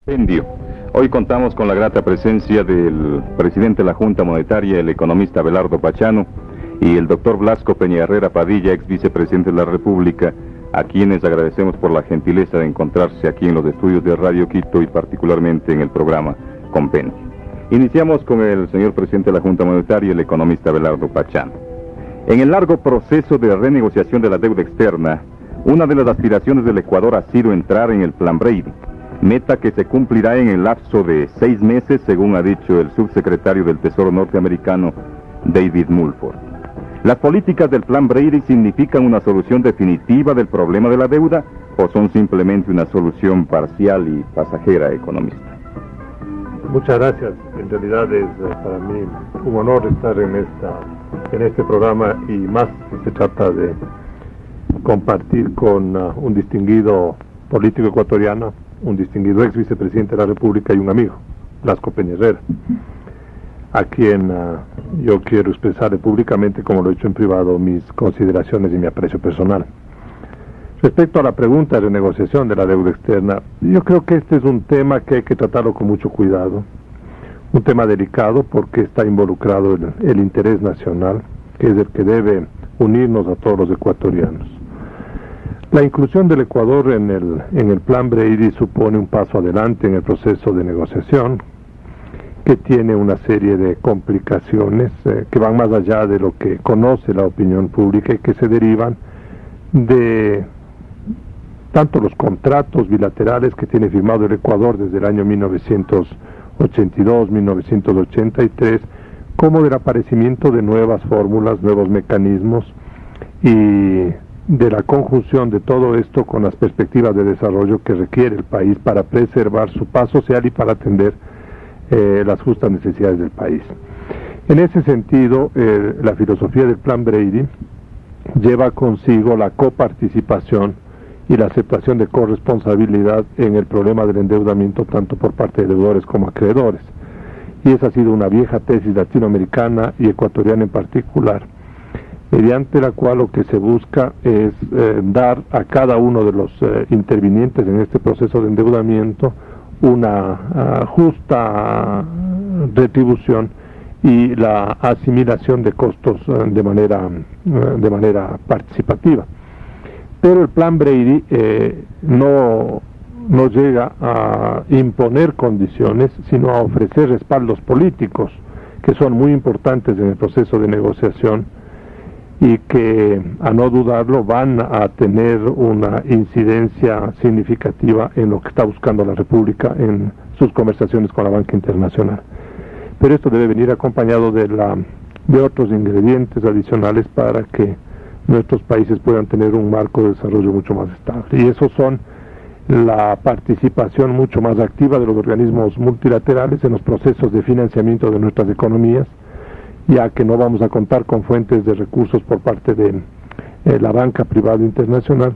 Compendio. Hoy contamos con la grata presencia del presidente de la Junta Monetaria, el economista Abelardo Pachano, y el doctor Blasco Peña Herrera Padilla, ex vicepresidente de la República, a quienes agradecemos por la gentileza de encontrarse aquí en los estudios de Radio Quito y particularmente en el programa Compendio. Iniciamos con el señor presidente de la Junta Monetaria, el economista Abelardo Pachano. En el largo proceso de renegociación de la deuda externa, una de las aspiraciones del Ecuador ha sido entrar en el Plan Brady, meta que se cumplirá en el lapso de 6 meses, según ha dicho el subsecretario del Tesoro norteamericano, David Mulford. ¿Las políticas del Plan Brady significan una solución definitiva del problema de la deuda o son simplemente una solución parcial y pasajera, economista? Muchas gracias. En realidad es para mí un honor estar en este programa, y más si se trata de compartir con un distinguido político ecuatoriano, un distinguido ex vicepresidente de la República y un amigo, Blasco Peña Herrera, a quien yo quiero expresarle públicamente, como lo he hecho en privado, mis consideraciones y mi aprecio personal. Respecto a la pregunta de renegociación de la deuda externa, yo creo que este es un tema que hay que tratarlo con mucho cuidado, un tema delicado porque está involucrado el interés nacional, que es el que debe unirnos a todos los ecuatorianos. La inclusión del Ecuador en el Plan Brady supone un paso adelante en el proceso de negociación, que tiene una serie de complicaciones que van más allá de lo que conoce la opinión pública y que se derivan de tanto los contratos bilaterales que tiene firmado el Ecuador desde el año 1982-1983, como del aparecimiento de nuevas fórmulas, nuevos mecanismos, y de la conjunción de todo esto con las perspectivas de desarrollo que requiere el país para preservar su paz social y para atender las justas necesidades del país. En ese sentido, la filosofía del Plan Brady lleva consigo la coparticipación y la aceptación de corresponsabilidad en el problema del endeudamiento, tanto por parte de deudores como acreedores. Y esa ha sido una vieja tesis latinoamericana y ecuatoriana en particular, mediante la cual lo que se busca es dar a cada uno de los intervinientes en este proceso de endeudamiento una justa retribución y la asimilación de costos de manera participativa. Pero el Plan Brady no llega a imponer condiciones, sino a ofrecer respaldos políticos que son muy importantes en el proceso de negociación y que, a no dudarlo, van a tener una incidencia significativa en lo que está buscando la República en sus conversaciones con la banca internacional. Pero esto debe venir acompañado de otros ingredientes adicionales para que nuestros países puedan tener un marco de desarrollo mucho más estable. Y esos son la participación mucho más activa de los organismos multilaterales en los procesos de financiamiento de nuestras economías, ya que no vamos a contar con fuentes de recursos por parte de la banca privada internacional.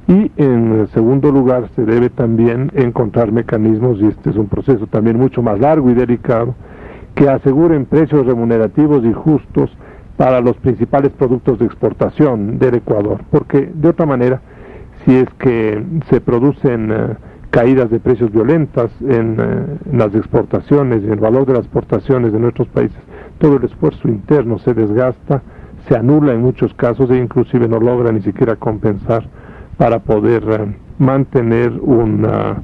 Y en segundo lugar, se debe también encontrar mecanismos, y este es un proceso también mucho más largo y delicado, que aseguren precios remunerativos y justos para los principales productos de exportación del Ecuador, porque de otra manera, si es que se producen caídas de precios violentas en las exportaciones y en el valor de las exportaciones de nuestros países, todo el esfuerzo interno se desgasta, se anula en muchos casos e inclusive no logra ni siquiera compensar para poder mantener una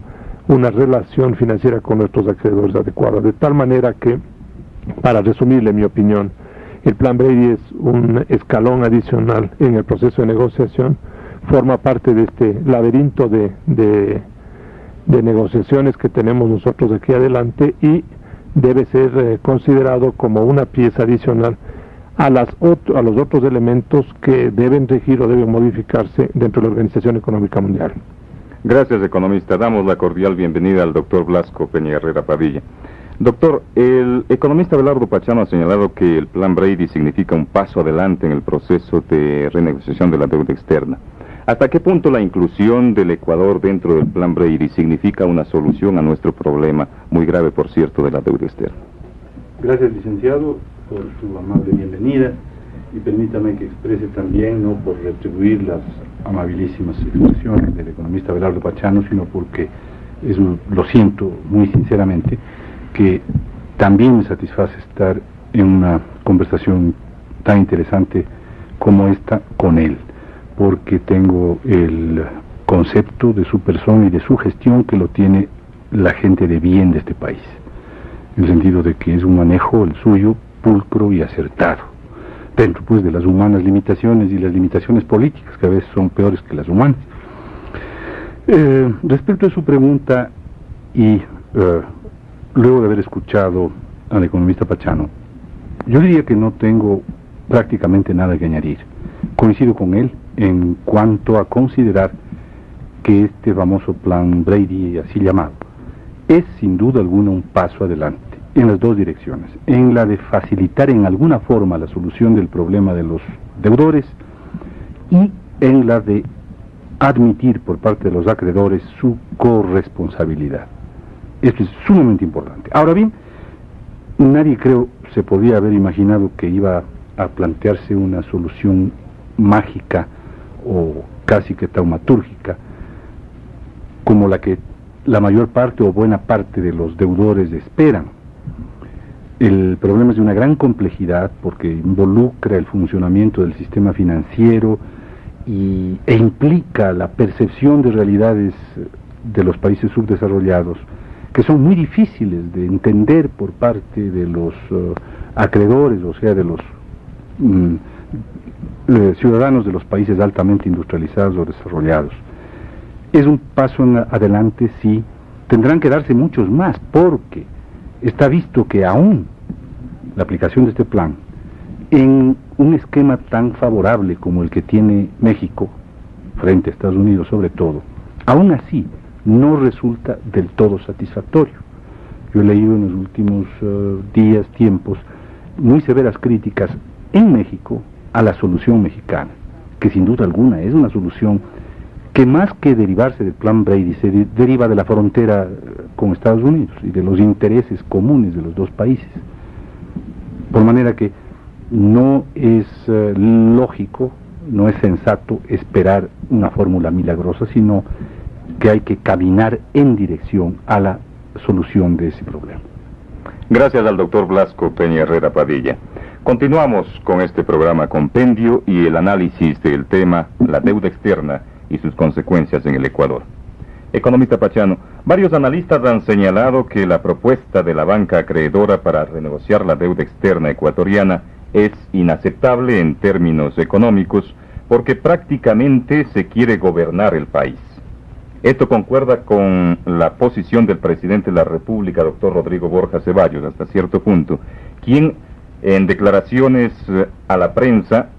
relación financiera con nuestros acreedores adecuada. De tal manera que, para resumirle mi opinión, el Plan Brady es un escalón adicional en el proceso de negociación, forma parte de este laberinto de negociaciones que tenemos nosotros aquí adelante, y debe ser considerado como una pieza adicional a los otros elementos que deben regir o deben modificarse dentro de la Organización Económica Mundial. Gracias, economista. Damos la cordial bienvenida al doctor Blasco Peña Herrera Padilla. Doctor, el economista Abelardo Pachano ha señalado que el Plan Brady significa un paso adelante en el proceso de renegociación de la deuda externa. ¿Hasta qué punto la inclusión del Ecuador dentro del Plan Brady significa una solución a nuestro problema, muy grave por cierto, de la deuda externa? Gracias, licenciado, por su amable bienvenida, y permítame que exprese también, no por retribuir las amabilísimas expresiones del economista Abelardo Pachano, sino porque lo siento muy sinceramente, que también me satisface estar en una conversación tan interesante como esta con él, porque tengo el concepto de su persona y de su gestión que lo tiene la gente de bien de este país, en el sentido de que es un manejo, el suyo, pulcro y acertado, dentro pues de las humanas limitaciones y las limitaciones políticas, que a veces son peores que las humanas. Respecto a su pregunta, y luego de haber escuchado al economista Pachano, yo diría que no tengo prácticamente nada que añadir. Coincido con él en cuanto a considerar que este famoso plan Brady, así llamado, es sin duda alguna un paso adelante en las dos direcciones, en la de facilitar en alguna forma la solución del problema de los deudores y en la de admitir por parte de los acreedores su corresponsabilidad. Esto es sumamente importante. Ahora bien, nadie creo se podía haber imaginado que iba a plantearse una solución mágica o casi que taumatúrgica como la que la mayor parte o buena parte de los deudores esperan. El problema es de una gran complejidad porque involucra el funcionamiento del sistema financiero e implica la percepción de realidades de los países subdesarrollados que son muy difíciles de entender por parte de los acreedores, o sea, de los ciudadanos de los países altamente industrializados o desarrollados. Es un paso adelante, sí. Tendrán que darse muchos más, porque está visto que aún la aplicación de este plan, en un esquema tan favorable como el que tiene México, frente a Estados Unidos sobre todo, aún así no resulta del todo satisfactorio. Yo he leído en los últimos días, tiempos, muy severas críticas en México a la solución mexicana, que sin duda alguna es una solución que más que derivarse del plan Brady se deriva de la frontera con Estados Unidos y de los intereses comunes de los dos países. Por manera que no es lógico, no es sensato esperar una fórmula milagrosa, sino que hay que caminar en dirección a la solución de ese problema. Gracias al doctor Blasco Peña Herrera Padilla. Continuamos con este programa compendio y el análisis del tema la deuda externa y sus consecuencias en el Ecuador. Economista Pachano, varios analistas han señalado que la propuesta de la banca acreedora para renegociar la deuda externa ecuatoriana es inaceptable en términos económicos porque prácticamente se quiere gobernar el país. Esto concuerda con la posición del presidente de la República, doctor Rodrigo Borja Ceballos, hasta cierto punto, quien en declaraciones a la prensa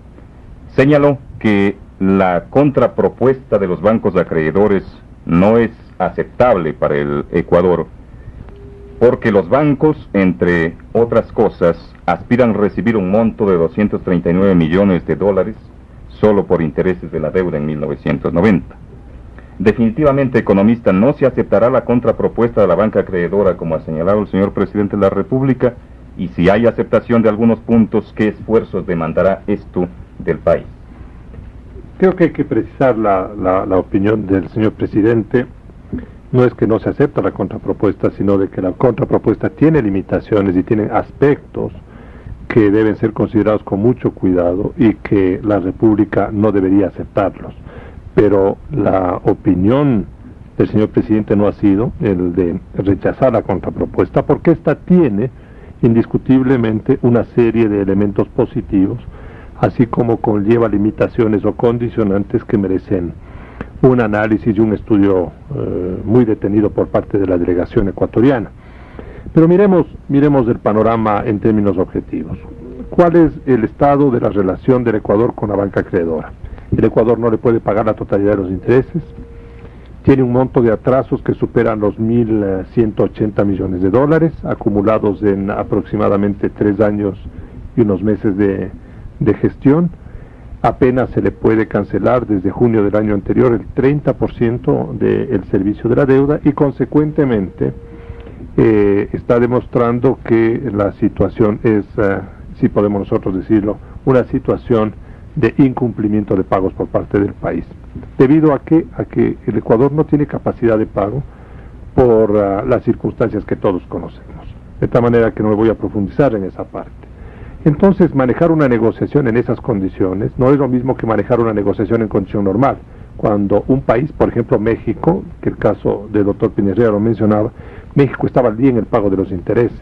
señaló que la contrapropuesta de los bancos acreedores no es aceptable para el Ecuador, porque los bancos, entre otras cosas, aspiran a recibir un monto de 239 millones de dólares solo por intereses de la deuda en 1990. Definitivamente, economista, no se aceptará la contrapropuesta de la banca acreedora, como ha señalado el señor presidente de la República, y si hay aceptación de algunos puntos, ¿qué esfuerzos demandará esto del país? Creo que hay que precisar la opinión del señor presidente. No es que no se acepta la contrapropuesta, sino de que la contrapropuesta tiene limitaciones y tiene aspectos que deben ser considerados con mucho cuidado y que la República no debería aceptarlos. Pero la opinión del señor presidente no ha sido el de rechazar la contrapropuesta, porque esta tiene indiscutiblemente una serie de elementos positivos, así como conlleva limitaciones o condicionantes que merecen un análisis y un estudio muy detenido por parte de la delegación ecuatoriana. Pero miremos el panorama en términos objetivos. ¿Cuál es el estado de la relación del Ecuador con la banca acreedora? El Ecuador no le puede pagar la totalidad de los intereses, tiene un monto de atrasos que superan los 1.180 millones de dólares, acumulados en aproximadamente 3 años y unos meses de gestión. Apenas se le puede cancelar desde junio del año anterior el 30% del servicio de la deuda y consecuentemente está demostrando que la situación es, si podemos nosotros decirlo, una situación de incumplimiento de pagos por parte del país. ¿Debido a qué? A que el Ecuador no tiene capacidad de pago por las circunstancias que todos conocemos. De tal manera que no me voy a profundizar en esa parte. Entonces, manejar una negociación en esas condiciones no es lo mismo que manejar una negociación en condición normal. Cuando un país, por ejemplo México, que el caso del doctor Peña lo mencionaba, México estaba al día en el pago de los intereses.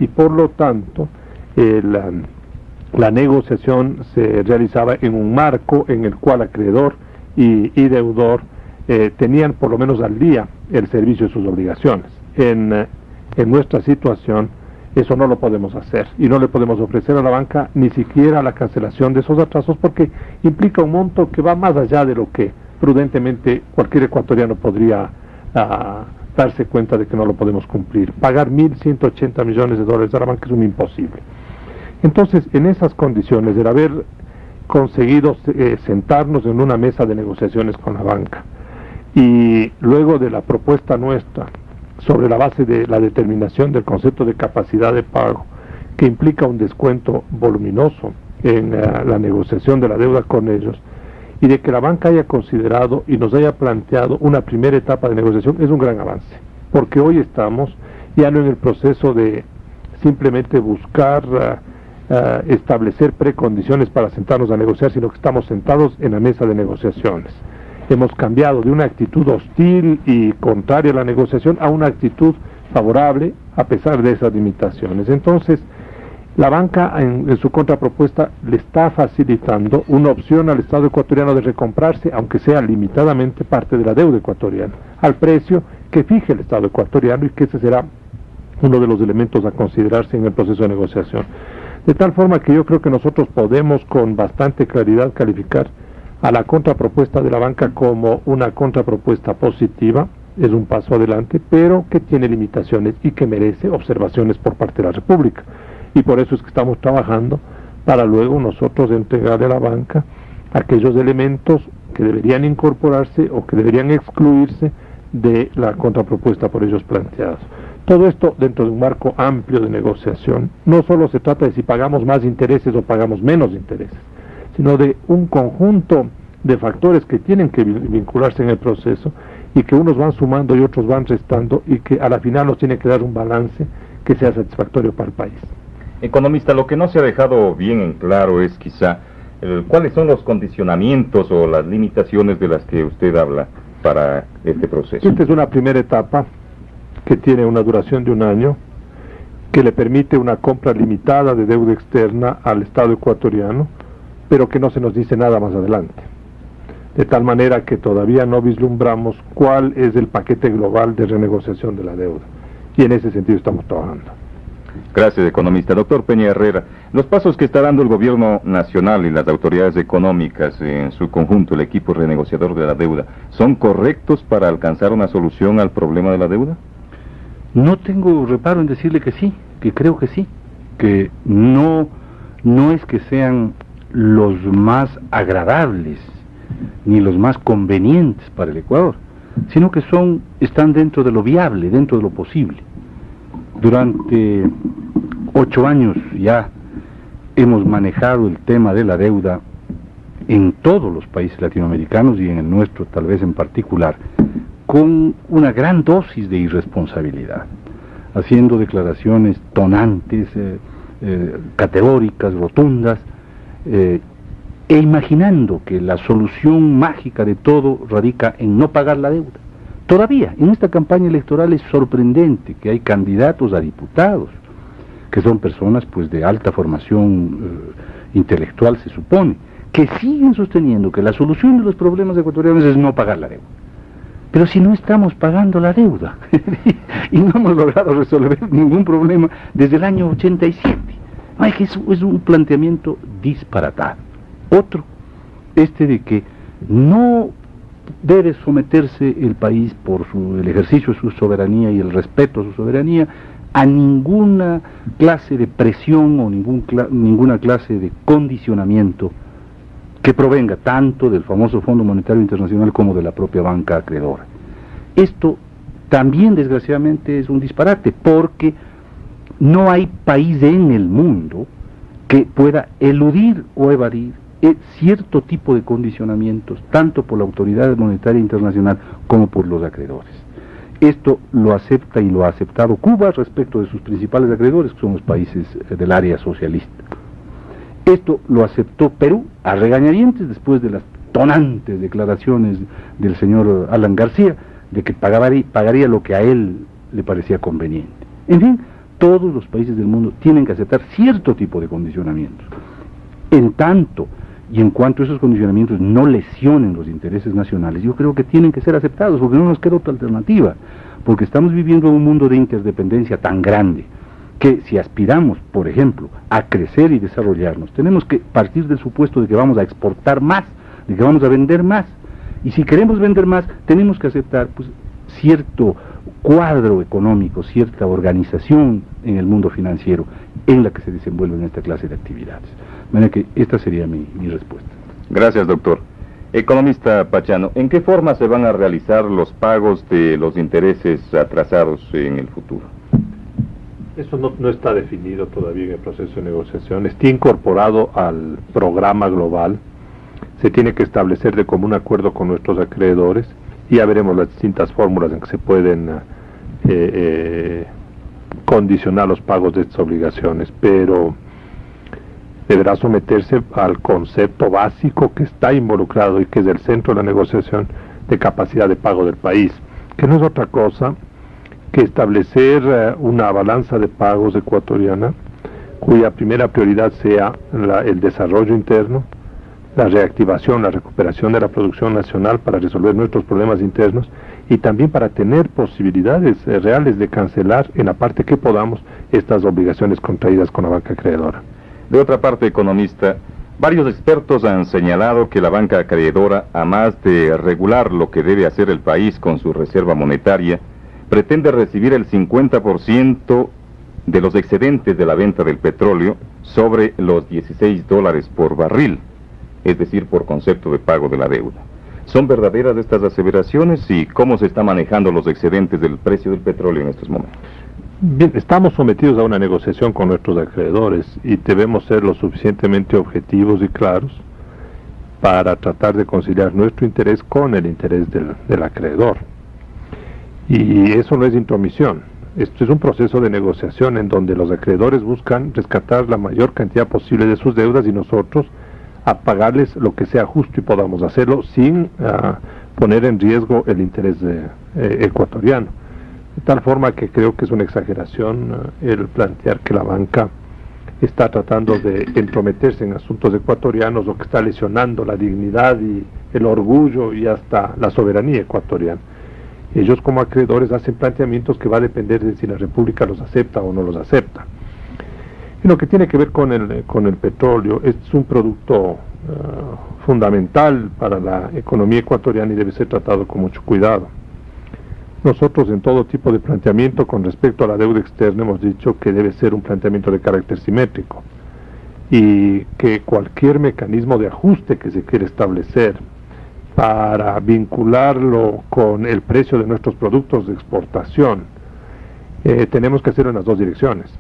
Y por lo tanto, la negociación se realizaba en un marco en el cual acreedor y deudor tenían por lo menos al día el servicio de sus obligaciones. En nuestra situación eso no lo podemos hacer y no le podemos ofrecer a la banca ni siquiera la cancelación de esos atrasos, porque implica un monto que va más allá de lo que prudentemente cualquier ecuatoriano podría darse cuenta de que no lo podemos cumplir. Pagar 1.180 millones de dólares a la banca es un imposible. Entonces, en esas condiciones, de haber conseguido sentarnos en una mesa de negociaciones con la banca, y luego de la propuesta nuestra sobre la base de la determinación del concepto de capacidad de pago, que implica un descuento voluminoso en la negociación de la deuda con ellos, y de que la banca haya considerado y nos haya planteado una primera etapa de negociación, es un gran avance, porque hoy estamos ya no en el proceso de simplemente buscar establecer precondiciones para sentarnos a negociar, sino que estamos sentados en la mesa de negociaciones. Hemos cambiado de una actitud hostil y contraria a la negociación a una actitud favorable a pesar de esas limitaciones. Entonces, la banca en su contrapropuesta le está facilitando una opción al Estado ecuatoriano de recomprarse, aunque sea limitadamente, parte de la deuda ecuatoriana, al precio que fije el Estado ecuatoriano, y que ese será uno de los elementos a considerarse en el proceso de negociación. De tal forma que yo creo que nosotros podemos con bastante claridad calificar a la contrapropuesta de la banca como una contrapropuesta positiva, es un paso adelante, pero que tiene limitaciones y que merece observaciones por parte de la República. Y por eso es que estamos trabajando para luego nosotros entregarle a la banca aquellos elementos que deberían incorporarse o que deberían excluirse de la contrapropuesta por ellos planteados. Todo esto dentro de un marco amplio de negociación. No solo se trata de si pagamos más intereses o pagamos menos intereses, sino de un conjunto de factores que tienen que vincularse en el proceso y que unos van sumando y otros van restando, y que a la final nos tiene que dar un balance que sea satisfactorio para el país. Economista, lo que no se ha dejado bien en claro es quizá cuáles son los condicionamientos o las limitaciones de las que usted habla para este proceso. Esta es una primera etapa que tiene una duración de 1 año, que le permite una compra limitada de deuda externa al Estado ecuatoriano, pero que no se nos dice nada más adelante. De tal manera que todavía no vislumbramos cuál es el paquete global de renegociación de la deuda. Y en ese sentido estamos trabajando. Gracias, economista. Doctor Peña Herrera, los pasos que está dando el gobierno nacional y las autoridades económicas en su conjunto, el equipo renegociador de la deuda, ¿son correctos para alcanzar una solución al problema de la deuda? No tengo reparo en decirle que sí, que creo que sí, que no es que sean los más agradables ni los más convenientes para el Ecuador, sino que están dentro de lo viable, dentro de lo posible. Durante 8 años ya hemos manejado el tema de la deuda en todos los países latinoamericanos y en el nuestro tal vez en particular, con una gran dosis de irresponsabilidad, haciendo declaraciones tonantes, categóricas, rotundas, e imaginando que la solución mágica de todo radica en no pagar la deuda. Todavía, en esta campaña electoral es sorprendente que hay candidatos a diputados, que son personas pues de alta formación intelectual, se supone, que siguen sosteniendo que la solución de los problemas ecuatorianos es no pagar la deuda. Pero si no estamos pagando la deuda, y no hemos logrado resolver ningún problema desde el año 87, ay, que eso es un planteamiento disparatado. Otro, de que no debe someterse el país por el ejercicio de su soberanía y el respeto a su soberanía a ninguna clase de presión o ninguna clase de condicionamiento que provenga tanto del famoso Fondo Monetario Internacional como de la propia banca acreedora. Esto también desgraciadamente es un disparate, porque no hay país en el mundo que pueda eludir o evadir cierto tipo de condicionamientos, tanto por la Autoridad Monetaria Internacional como por los acreedores. Esto lo acepta y lo ha aceptado Cuba respecto de sus principales acreedores, que son los países del área socialista. Esto lo aceptó Perú a regañadientes después de las tonantes declaraciones del señor Alan García de que pagaría lo que a él le parecía conveniente. En fin, todos los países del mundo tienen que aceptar cierto tipo de condicionamientos. En tanto y en cuanto esos condicionamientos no lesionen los intereses nacionales, yo creo que tienen que ser aceptados, porque no nos queda otra alternativa, porque estamos viviendo en un mundo de interdependencia tan grande, que si aspiramos, por ejemplo, a crecer y desarrollarnos, tenemos que partir del supuesto de que vamos a exportar más, de que vamos a vender más, y si queremos vender más, tenemos que aceptar pues, cierto cuadro económico, cierta organización en el mundo financiero en la que se desenvuelven esta clase de actividades. De manera que esta sería mi respuesta. Gracias, doctor. Economista Pachano, ¿en qué forma se van a realizar los pagos de los intereses atrasados en el futuro? Eso no está definido todavía en el proceso de negociación, está incorporado al programa global, se tiene que establecer de común acuerdo con nuestros acreedores y ya veremos las distintas fórmulas en que se pueden condicionar los pagos de estas obligaciones, pero deberá someterse al concepto básico que está involucrado y que es el centro de la negociación de capacidad de pago del país, que no es otra cosa que establecer una balanza de pagos ecuatoriana cuya primera prioridad sea el desarrollo interno, la reactivación, la recuperación de la producción nacional para resolver nuestros problemas internos y también para tener posibilidades reales de cancelar en la parte que podamos estas obligaciones contraídas con la banca acreedora. De otra parte, economista, varios expertos han señalado que la banca acreedora, a más de regular lo que debe hacer el país con su reserva monetaria, pretende recibir el 50% de los excedentes de la venta del petróleo sobre los $16 por barril, es decir, por concepto de pago de la deuda. ¿Son verdaderas estas aseveraciones y cómo se están manejando los excedentes del precio del petróleo en estos momentos? Bien, estamos sometidos a una negociación con nuestros acreedores y debemos ser lo suficientemente objetivos y claros para tratar de conciliar nuestro interés con el interés del acreedor. Y eso no es intromisión, esto es un proceso de negociación en donde los acreedores buscan rescatar la mayor cantidad posible de sus deudas y nosotros a pagarles lo que sea justo y podamos hacerlo sin poner en riesgo el interés ecuatoriano. De tal forma que creo que es una exageración el plantear que la banca está tratando de entrometerse en asuntos ecuatorianos o que está lesionando la dignidad y el orgullo y hasta la soberanía ecuatoriana. Ellos como acreedores hacen planteamientos que va a depender de si la República los acepta o no los acepta. En lo que tiene que ver con el petróleo, es un producto fundamental para la economía ecuatoriana y debe ser tratado con mucho cuidado. Nosotros en todo tipo de planteamiento con respecto a la deuda externa hemos dicho que debe ser un planteamiento de carácter simétrico y que cualquier mecanismo de ajuste que se quiera establecer para vincularlo con el precio de nuestros productos de exportación, tenemos que hacerlo en las dos direcciones.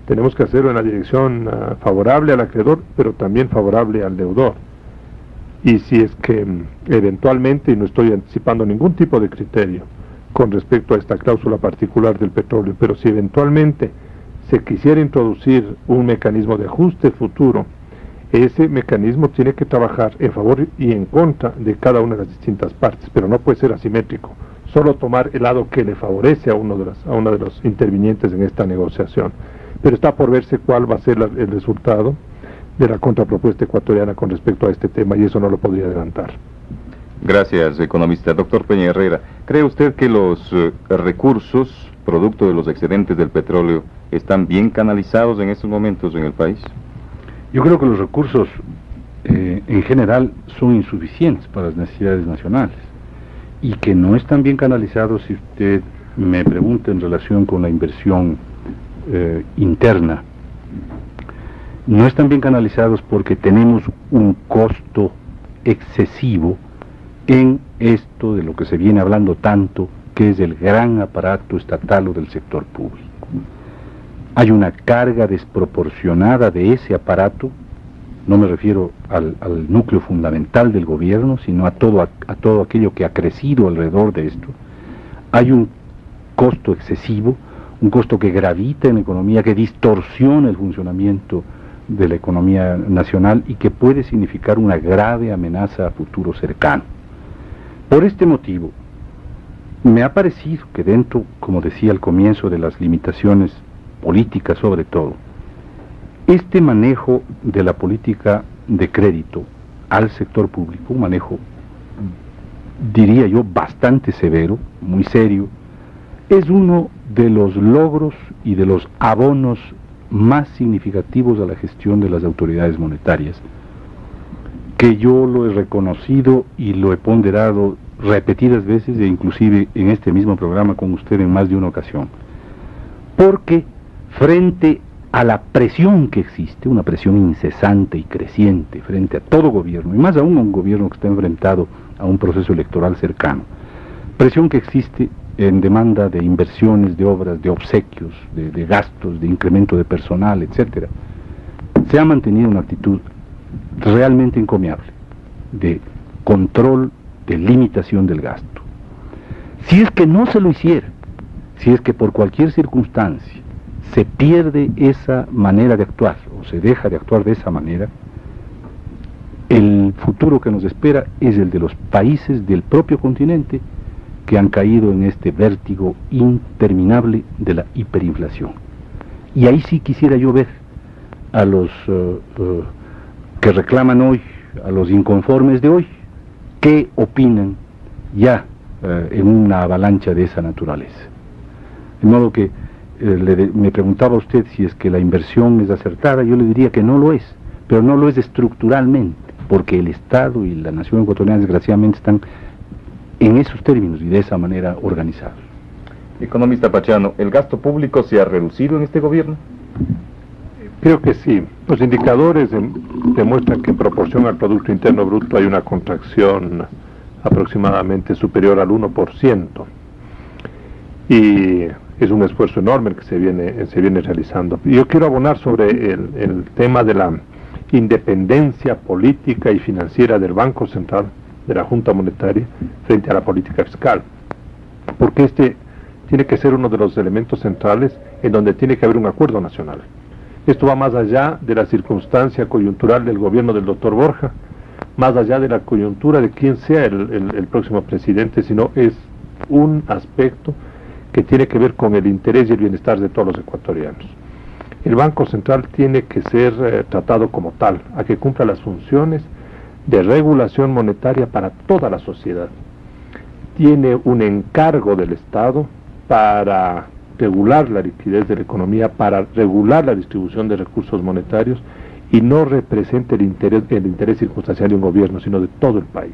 Tenemos que hacerlo en la dirección favorable al acreedor, pero también favorable al deudor. Y si es que eventualmente, y no estoy anticipando ningún tipo de criterio con respecto a esta cláusula particular del petróleo, pero si eventualmente se quisiera introducir un mecanismo de ajuste futuro, ese mecanismo tiene que trabajar en favor y en contra de cada una de las distintas partes, pero no puede ser asimétrico, solo tomar el lado que le favorece a uno de los intervinientes en esta negociación. Pero está por verse cuál va a ser el resultado de la contrapropuesta ecuatoriana con respecto a este tema, y eso no lo podría adelantar. Gracias, economista. Doctor Peña Herrera, ¿cree usted que los recursos, producto de los excedentes del petróleo, están bien canalizados en estos momentos en el país? Yo creo que los recursos en general son insuficientes para las necesidades nacionales y que no están bien canalizados, si usted me pregunta en relación con la inversión interna. No están bien canalizados porque tenemos un costo excesivo en esto de lo que se viene hablando tanto, que es el gran aparato estatal o del sector público. Hay una carga desproporcionada de ese aparato, no me refiero al núcleo fundamental del gobierno, sino a todo aquello que ha crecido alrededor de esto. Hay un costo excesivo, un costo que gravita en la economía, que distorsiona el funcionamiento de la economía nacional y que puede significar una grave amenaza a futuro cercano. Por este motivo, me ha parecido que dentro, como decía al comienzo, de las limitaciones políticas sobre todo, este manejo de la política de crédito al sector público, un manejo, diría yo, bastante severo, muy serio, es uno de los logros y de los abonos más significativos a la gestión de las autoridades monetarias, que yo lo he reconocido y lo he ponderado repetidas veces, e inclusive en este mismo programa con usted en más de una ocasión, porque frente a la presión que existe, una presión incesante y creciente frente a todo gobierno, y más aún a un gobierno que está enfrentado a un proceso electoral cercano, presión que existe en demanda de inversiones, de obras, de obsequios, de gastos, de incremento de personal, etcétera, se ha mantenido una actitud realmente encomiable de control, de limitación del gasto. Si es que no se lo hiciera, si es que por cualquier circunstancia se pierde esa manera de actuar o se deja de actuar de esa manera, el futuro que nos espera es el de los países del propio continente que han caído en este vértigo interminable de la hiperinflación. Y ahí sí quisiera yo ver a los que reclaman hoy, a los inconformes de hoy, qué opinan ya en una avalancha de esa naturaleza. De modo que me preguntaba usted si es que la inversión es acertada, yo le diría que no lo es, pero no lo es estructuralmente, porque el Estado y la nación ecuatoriana desgraciadamente están en esos términos y de esa manera organizados. Economista Pachano, ¿el gasto público se ha reducido en este gobierno? Creo que sí. Los indicadores demuestran que en proporción al Producto Interno Bruto hay una contracción aproximadamente superior al 1%. Y es un esfuerzo enorme el que se viene realizando. Yo quiero abonar sobre el tema de la independencia política y financiera del Banco Central, de la Junta Monetaria, frente a la política fiscal, porque este tiene que ser uno de los elementos centrales en donde tiene que haber un acuerdo nacional. Esto va más allá de la circunstancia coyuntural del gobierno del doctor Borja, más allá de la coyuntura de quién sea el próximo presidente, sino es un aspecto que tiene que ver con el interés y el bienestar de todos los ecuatorianos. El Banco Central tiene que ser tratado como tal, a que cumpla las funciones de regulación monetaria para toda la sociedad. Tiene un encargo del Estado para regular la liquidez de la economía, para regular la distribución de recursos monetarios, y no representa el interés circunstancial de un gobierno, sino de todo el país.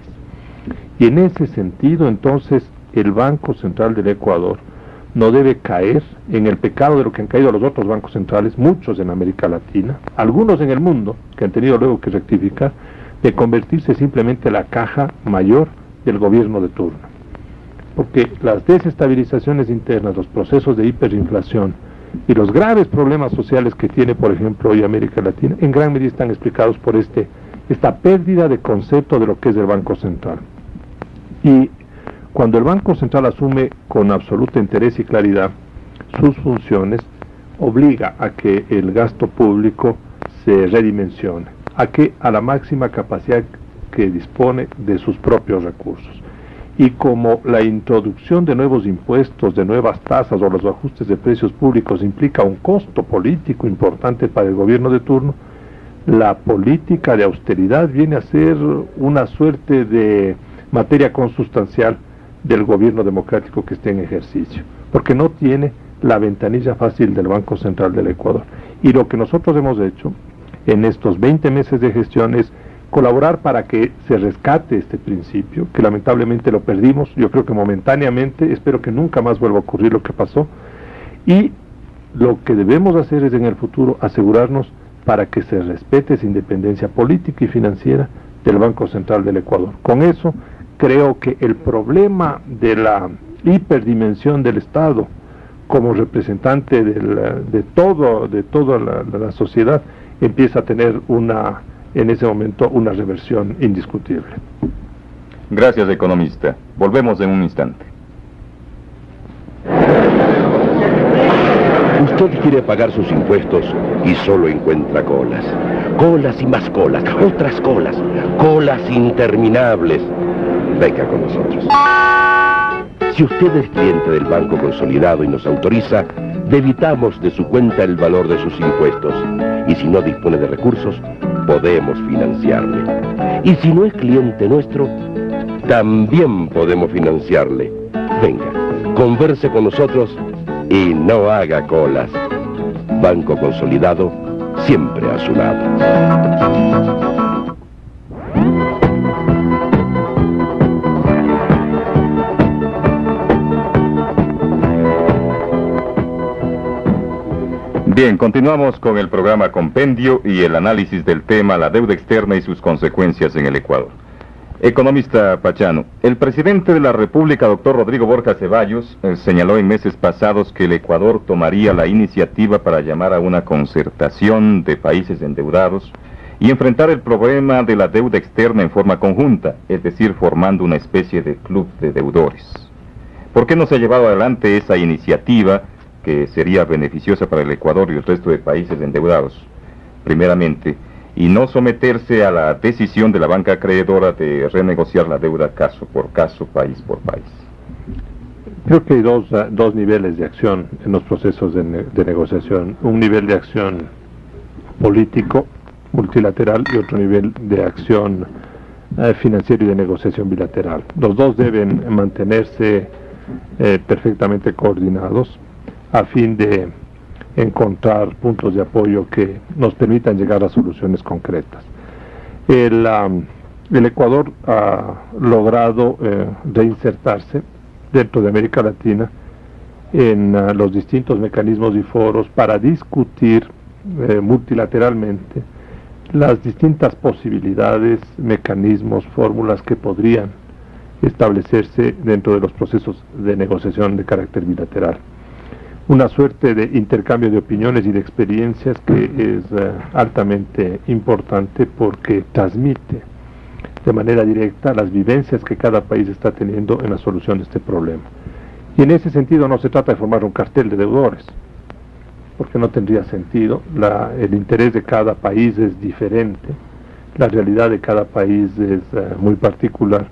Y en ese sentido, entonces, el Banco Central del Ecuador no debe caer en el pecado de lo que han caído los otros bancos centrales, muchos en América Latina, algunos en el mundo, que han tenido luego que rectificar, de convertirse simplemente en la caja mayor del gobierno de turno. Porque las desestabilizaciones internas, los procesos de hiperinflación y los graves problemas sociales que tiene, por ejemplo, hoy América Latina, en gran medida están explicados por esta pérdida de concepto de lo que es el Banco Central. Y cuando el Banco Central asume con absoluto interés y claridad sus funciones, obliga a que el gasto público se redimensione, a la máxima capacidad que dispone de sus propios recursos. Y como la introducción de nuevos impuestos, de nuevas tasas o los ajustes de precios públicos implica un costo político importante para el gobierno de turno, la política de austeridad viene a ser una suerte de materia consustancial del gobierno democrático que esté en ejercicio, porque no tiene la ventanilla fácil del Banco Central del Ecuador. Y lo que nosotros hemos hecho en estos 20 meses de gestión es colaborar para que se rescate este principio, que lamentablemente lo perdimos, yo creo que momentáneamente, espero que nunca más vuelva a ocurrir lo que pasó, y lo que debemos hacer es en el futuro asegurarnos para que se respete esa independencia política y financiera del Banco Central del Ecuador. Con eso creo que el problema de la hiperdimensión del Estado como representante de toda la sociedad empieza a tener en ese momento una reversión indiscutible. Gracias, economista. Volvemos en un instante. Usted quiere pagar sus impuestos y solo encuentra colas. Colas y más colas, otras colas, colas interminables. Venga con nosotros. Si usted es cliente del Banco Consolidado y nos autoriza, debitamos de su cuenta el valor de sus impuestos. Y si no dispone de recursos, podemos financiarle. Y si no es cliente nuestro, también podemos financiarle. Venga, converse con nosotros y no haga colas. Banco Consolidado, siempre a su lado. Bien, continuamos con el programa Compendio y el análisis del tema la deuda externa y sus consecuencias en el Ecuador. Economista Pachano, el presidente de la República, doctor Rodrigo Borja Ceballos, señaló en meses pasados que el Ecuador tomaría la iniciativa para llamar a una concertación de países endeudados y enfrentar el problema de la deuda externa en forma conjunta, es decir, formando una especie de club de deudores. ¿Por qué no se ha llevado adelante esa iniciativa que sería beneficiosa para el Ecuador y el resto de países endeudados, primeramente, y no someterse a la decisión de la banca acreedora de renegociar la deuda caso por caso, país por país? Creo que hay dos niveles de acción en los procesos de negociación. Un nivel de acción político, multilateral, y otro nivel de acción financiero y de negociación bilateral. Los dos deben mantenerse perfectamente coordinados a fin de encontrar puntos de apoyo que nos permitan llegar a soluciones concretas. El Ecuador ha logrado reinsertarse dentro de América Latina en los distintos mecanismos y foros para discutir multilateralmente las distintas posibilidades, mecanismos, fórmulas que podrían establecerse dentro de los procesos de negociación de carácter bilateral. Una suerte de intercambio de opiniones y de experiencias que es altamente importante porque transmite de manera directa las vivencias que cada país está teniendo en la solución de este problema. Y en ese sentido no se trata de formar un cartel de deudores, porque no tendría sentido. El interés de cada país es diferente, la realidad de cada país es muy particular,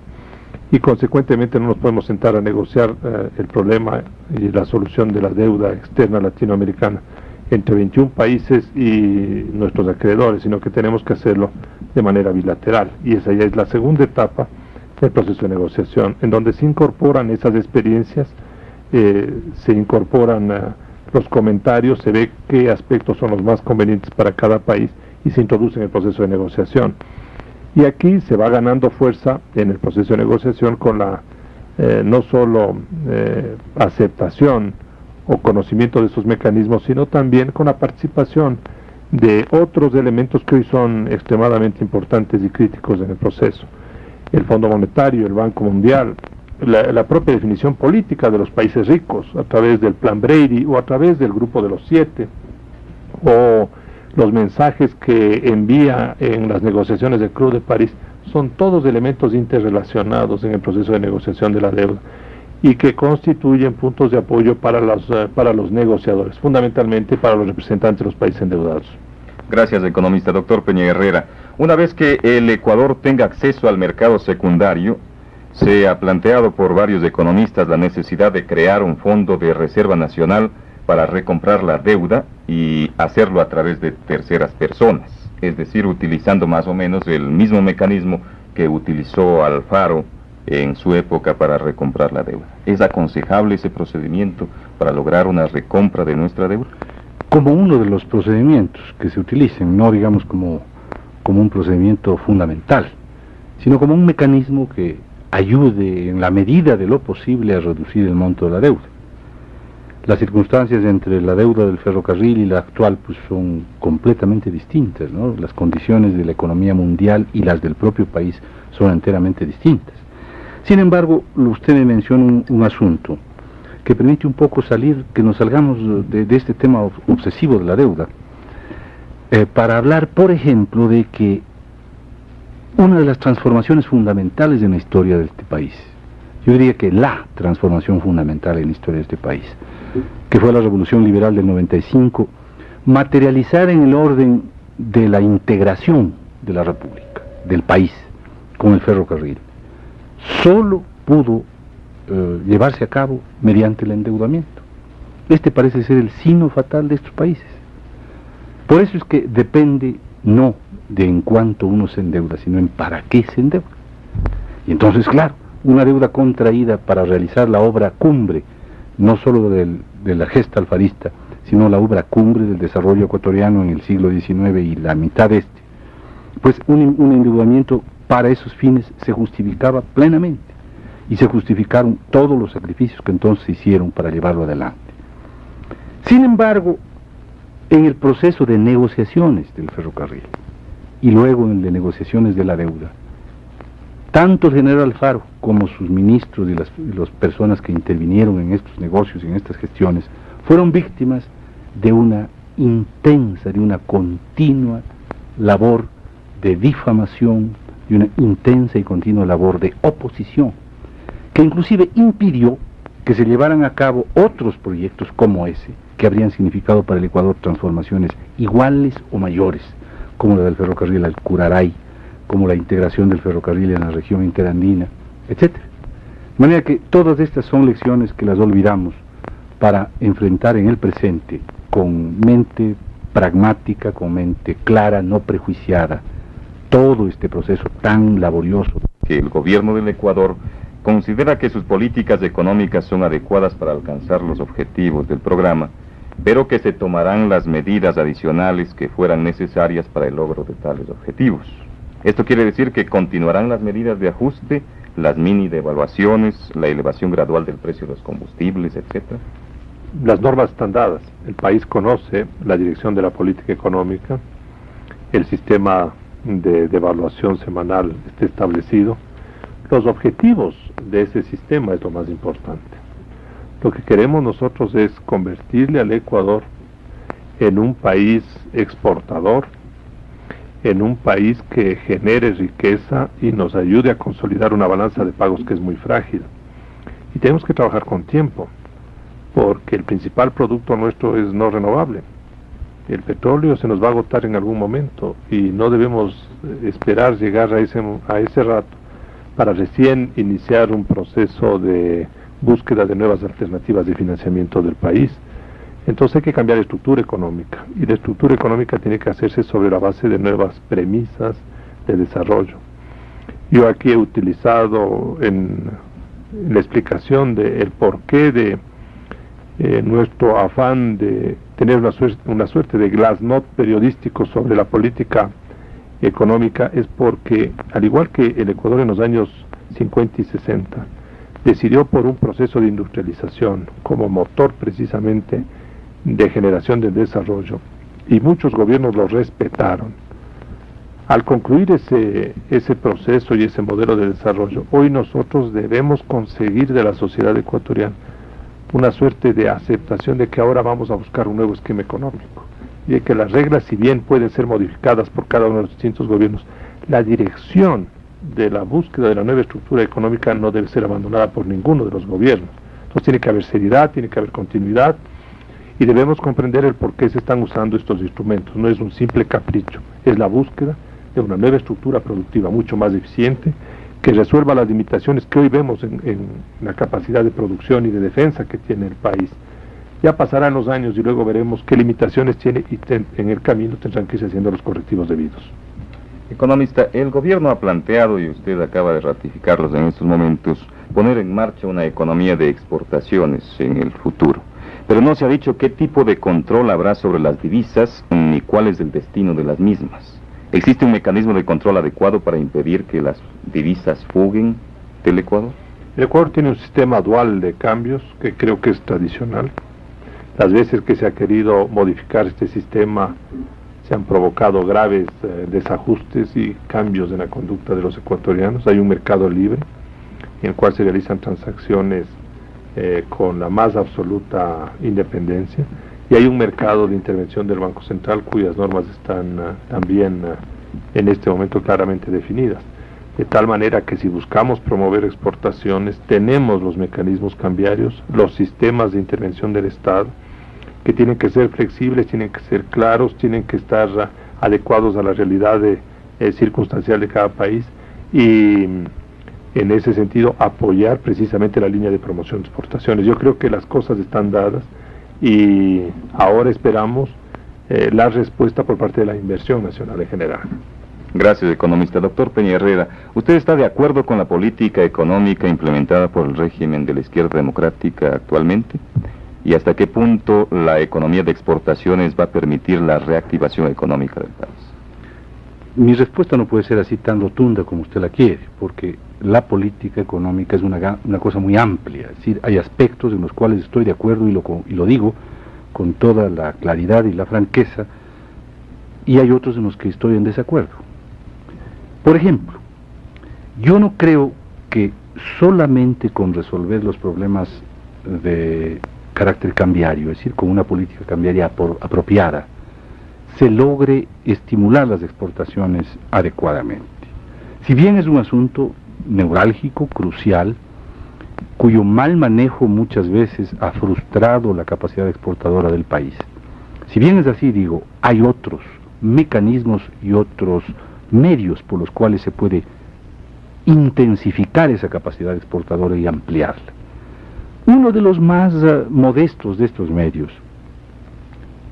y consecuentemente no nos podemos sentar a negociar el problema y la solución de la deuda externa latinoamericana entre 21 países y nuestros acreedores, sino que tenemos que hacerlo de manera bilateral, y esa ya es la segunda etapa del proceso de negociación, en donde se incorporan esas experiencias, se incorporan los comentarios, se ve qué aspectos son los más convenientes para cada país y se introduce en el proceso de negociación. Y aquí se va ganando fuerza en el proceso de negociación con la no solo aceptación o conocimiento de esos mecanismos, sino también con la participación de otros elementos que hoy son extremadamente importantes y críticos en el proceso. El Fondo Monetario, el Banco Mundial, la propia definición política de los países ricos a través del Plan Brady o a través del Grupo de los 7, o los mensajes que envía en las negociaciones del Club de París, son todos elementos interrelacionados en el proceso de negociación de la deuda y que constituyen puntos de apoyo para los negociadores, fundamentalmente para los representantes de los países endeudados. Gracias, economista. Doctor Peña Herrera, una vez que el Ecuador tenga acceso al mercado secundario, se ha planteado por varios economistas la necesidad de crear un fondo de reserva nacional para recomprar la deuda y hacerlo a través de terceras personas, es decir, utilizando más o menos el mismo mecanismo que utilizó Alfaro en su época para recomprar la deuda. ¿Es aconsejable ese procedimiento para lograr una recompra de nuestra deuda? Como uno de los procedimientos que se utilicen, no digamos como un procedimiento fundamental, sino como un mecanismo que ayude en la medida de lo posible a reducir el monto de la deuda. Las circunstancias entre la deuda del ferrocarril y la actual pues son completamente distintas, ¿no? Las condiciones de la economía mundial y las del propio país son enteramente distintas. Sin embargo, usted me menciona un asunto que permite un poco que nos salgamos de este tema obsesivo de la deuda, para hablar, por ejemplo, de que una de las transformaciones fundamentales en la historia de este país, yo diría que la transformación fundamental en la historia de este país, que fue la Revolución Liberal del 95, materializar en el orden de la integración de la República, del país, con el ferrocarril, solo pudo llevarse a cabo mediante el endeudamiento. Este parece ser el sino fatal de estos países. Por eso es que depende no de en cuánto uno se endeuda, sino en para qué se endeuda. Y entonces, claro, una deuda contraída para realizar la obra cumbre, no solo de la gesta alfarista, sino la obra cumbre del desarrollo ecuatoriano en el siglo XIX y la mitad de este, pues un endeudamiento para esos fines se justificaba plenamente, y se justificaron todos los sacrificios que entonces se hicieron para llevarlo adelante. Sin embargo, en el proceso de negociaciones del ferrocarril, y luego en el de negociaciones de la deuda, tanto el general Alfaro como sus ministros y las personas que intervinieron en estos negocios y en estas gestiones, fueron víctimas de una intensa, de una continua labor de difamación, de una intensa y continua labor de oposición, que inclusive impidió que se llevaran a cabo otros proyectos como ese, que habrían significado para el Ecuador transformaciones iguales o mayores, como la del ferrocarril al Curaray, como la integración del ferrocarril en la región interandina, etc. De manera que todas estas son lecciones que las olvidamos para enfrentar en el presente con mente pragmática, con mente clara, no prejuiciada, todo este proceso tan laborioso. Que el gobierno del Ecuador considera que sus políticas económicas son adecuadas para alcanzar los objetivos del programa, pero que se tomarán las medidas adicionales que fueran necesarias para el logro de tales objetivos. Esto quiere decir que continuarán las medidas de ajuste, las mini devaluaciones, la elevación gradual del precio de los combustibles, etc. Las normas están dadas. El país conoce la dirección de la política económica, el sistema de devaluación semanal está establecido. Los objetivos de ese sistema es lo más importante. Lo que queremos nosotros es convertirle al Ecuador en un país exportador, en un país que genere riqueza y nos ayude a consolidar una balanza de pagos que es muy frágil. Y tenemos que trabajar con tiempo, porque el principal producto nuestro es no renovable. El petróleo se nos va a agotar en algún momento y no debemos esperar llegar a ese rato para recién iniciar un proceso de búsqueda de nuevas alternativas de financiamiento del país. Entonces hay que cambiar la estructura económica, y la estructura económica tiene que hacerse sobre la base de nuevas premisas de desarrollo. Yo aquí he utilizado en la explicación del porqué de nuestro afán de tener una suerte de glasnost periodístico sobre la política económica, es porque, al igual que el Ecuador en los años 50 y 60, decidió por un proceso de industrialización como motor precisamente de generación de desarrollo, y muchos gobiernos lo respetaron. Al concluir ese proceso y ese modelo de desarrollo, hoy nosotros debemos conseguir de la sociedad ecuatoriana una suerte de aceptación de que ahora vamos a buscar un nuevo esquema económico, y de que las reglas, si bien pueden ser modificadas por cada uno de los distintos gobiernos, la dirección de la búsqueda de la nueva estructura económica no debe ser abandonada por ninguno de los gobiernos. Entonces tiene que haber seriedad, tiene que haber continuidad, y debemos comprender el por qué se están usando estos instrumentos. No es un simple capricho, es la búsqueda de una nueva estructura productiva mucho más eficiente, que resuelva las limitaciones que hoy vemos en la capacidad de producción y de defensa que tiene el país. Ya pasarán los años y luego veremos qué limitaciones tiene, y en el camino tendrán que irse haciendo los correctivos debidos. Economista, el gobierno ha planteado, y usted acaba de ratificarlos en estos momentos, poner en marcha una economía de exportaciones en el futuro. Pero no se ha dicho qué tipo de control habrá sobre las divisas, ni cuál es el destino de las mismas. ¿Existe un mecanismo de control adecuado para impedir que las divisas fuguen del Ecuador? El Ecuador tiene un sistema dual de cambios que creo que es tradicional. Las veces que se ha querido modificar este sistema se han provocado graves desajustes y cambios en la conducta de los ecuatorianos. Hay un mercado libre en el cual se realizan transacciones con la más absoluta independencia, y hay un mercado de intervención del Banco Central cuyas normas están también en este momento claramente definidas. de tal manera que si buscamos promover exportaciones, tenemos los mecanismos cambiarios, los sistemas de intervención del Estado, que tienen que ser flexibles, tienen que ser claros, tienen que estar adecuados a la realidad circunstancial de cada país, y en ese sentido apoyar precisamente la línea de promoción de exportaciones. Yo creo que las cosas están dadas y ahora esperamos la respuesta por parte de la inversión nacional en general. Gracias, economista. Doctor Peña Herrera, ¿usted está de acuerdo con la política económica implementada por el régimen de la izquierda democrática actualmente? ¿Y hasta qué punto la economía de exportaciones va a permitir la reactivación económica del país? Mi respuesta no puede ser así tan rotunda como usted la quiere, porque la política económica es una cosa muy amplia. Es decir, hay aspectos en los cuales estoy de acuerdo y lo digo con toda la claridad y la franqueza, y hay otros en los que estoy en desacuerdo. Por ejemplo, yo no creo que solamente con resolver los problemas de carácter cambiario, es decir, con una política cambiaria apropiada, se logre estimular las exportaciones adecuadamente. Si bien es un asunto neurálgico, crucial, cuyo mal manejo muchas veces ha frustrado la capacidad exportadora del país. Si bien es así, digo, hay otros mecanismos y otros medios por los cuales se puede intensificar esa capacidad exportadora y ampliarla. Uno de los más modestos de estos medios,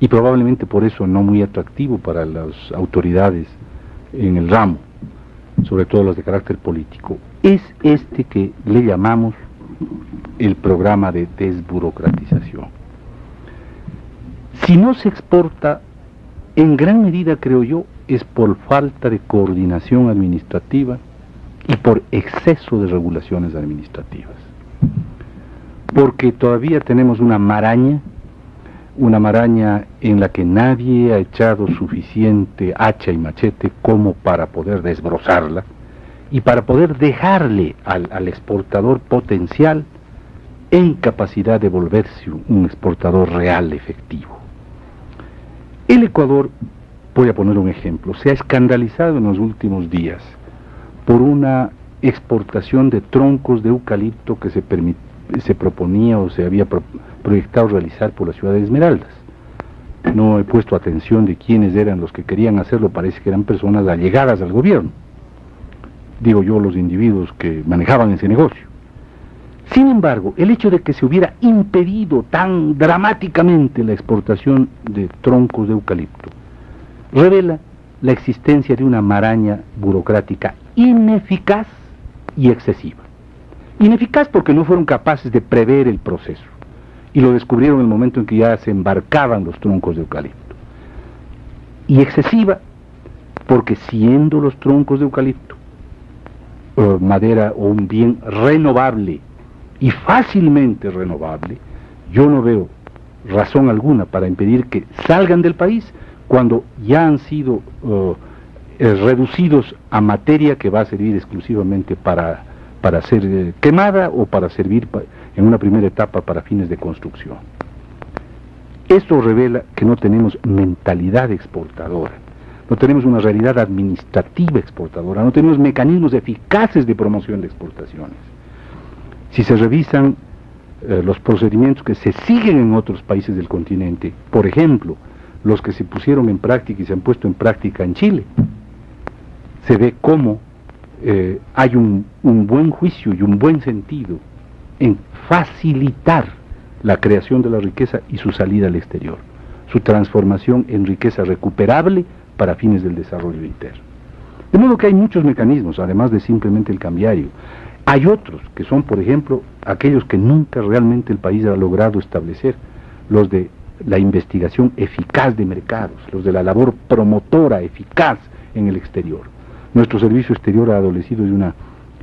y probablemente por eso no muy atractivo para las autoridades en el ramo, sobre todo las de carácter político, es este que le llamamos el programa de desburocratización. Si no se exporta, en gran medida, creo yo, es por falta de coordinación administrativa y por exceso de regulaciones administrativas. Porque todavía tenemos una maraña en la que nadie ha echado suficiente hacha y machete como para poder desbrozarla y para poder dejarle al exportador potencial en capacidad de volverse un exportador real, efectivo. El Ecuador, voy a poner un ejemplo, se ha escandalizado en los últimos días por una exportación de troncos de eucalipto que se proponía o se había proyectado realizar por la ciudad de Esmeraldas. No he puesto atención de quiénes eran los que querían hacerlo, parece que eran personas allegadas al gobierno. Digo yo, los individuos que manejaban ese negocio. Sin embargo, el hecho de que se hubiera impedido tan dramáticamente la exportación de troncos de eucalipto revela la existencia de una maraña burocrática ineficaz y excesiva. Ineficaz porque no fueron capaces de prever el proceso y lo descubrieron en el momento en que ya se embarcaban los troncos de eucalipto. Y excesiva porque siendo los troncos de eucalipto madera o un bien renovable y fácilmente renovable, yo no veo razón alguna para impedir que salgan del país cuando ya han sido reducidos a materia que va a servir exclusivamente para ser quemada o para servir en una primera etapa para fines de construcción. Esto revela que no tenemos mentalidad exportadora, no tenemos una realidad administrativa exportadora, no tenemos mecanismos eficaces de promoción de exportaciones. Si se revisan los procedimientos que se siguen en otros países del continente, por ejemplo, los que se pusieron en práctica y se han puesto en práctica en Chile, se ve cómo hay un buen juicio y un buen sentido en facilitar la creación de la riqueza y su salida al exterior, su transformación en riqueza recuperable para fines del desarrollo interno. De modo que hay muchos mecanismos, además de simplemente el cambiario. Hay otros que son, por ejemplo, aquellos que nunca realmente el país ha logrado establecer, los de la investigación eficaz de mercados, los de la labor promotora eficaz en el exterior. Nuestro servicio exterior ha adolecido de una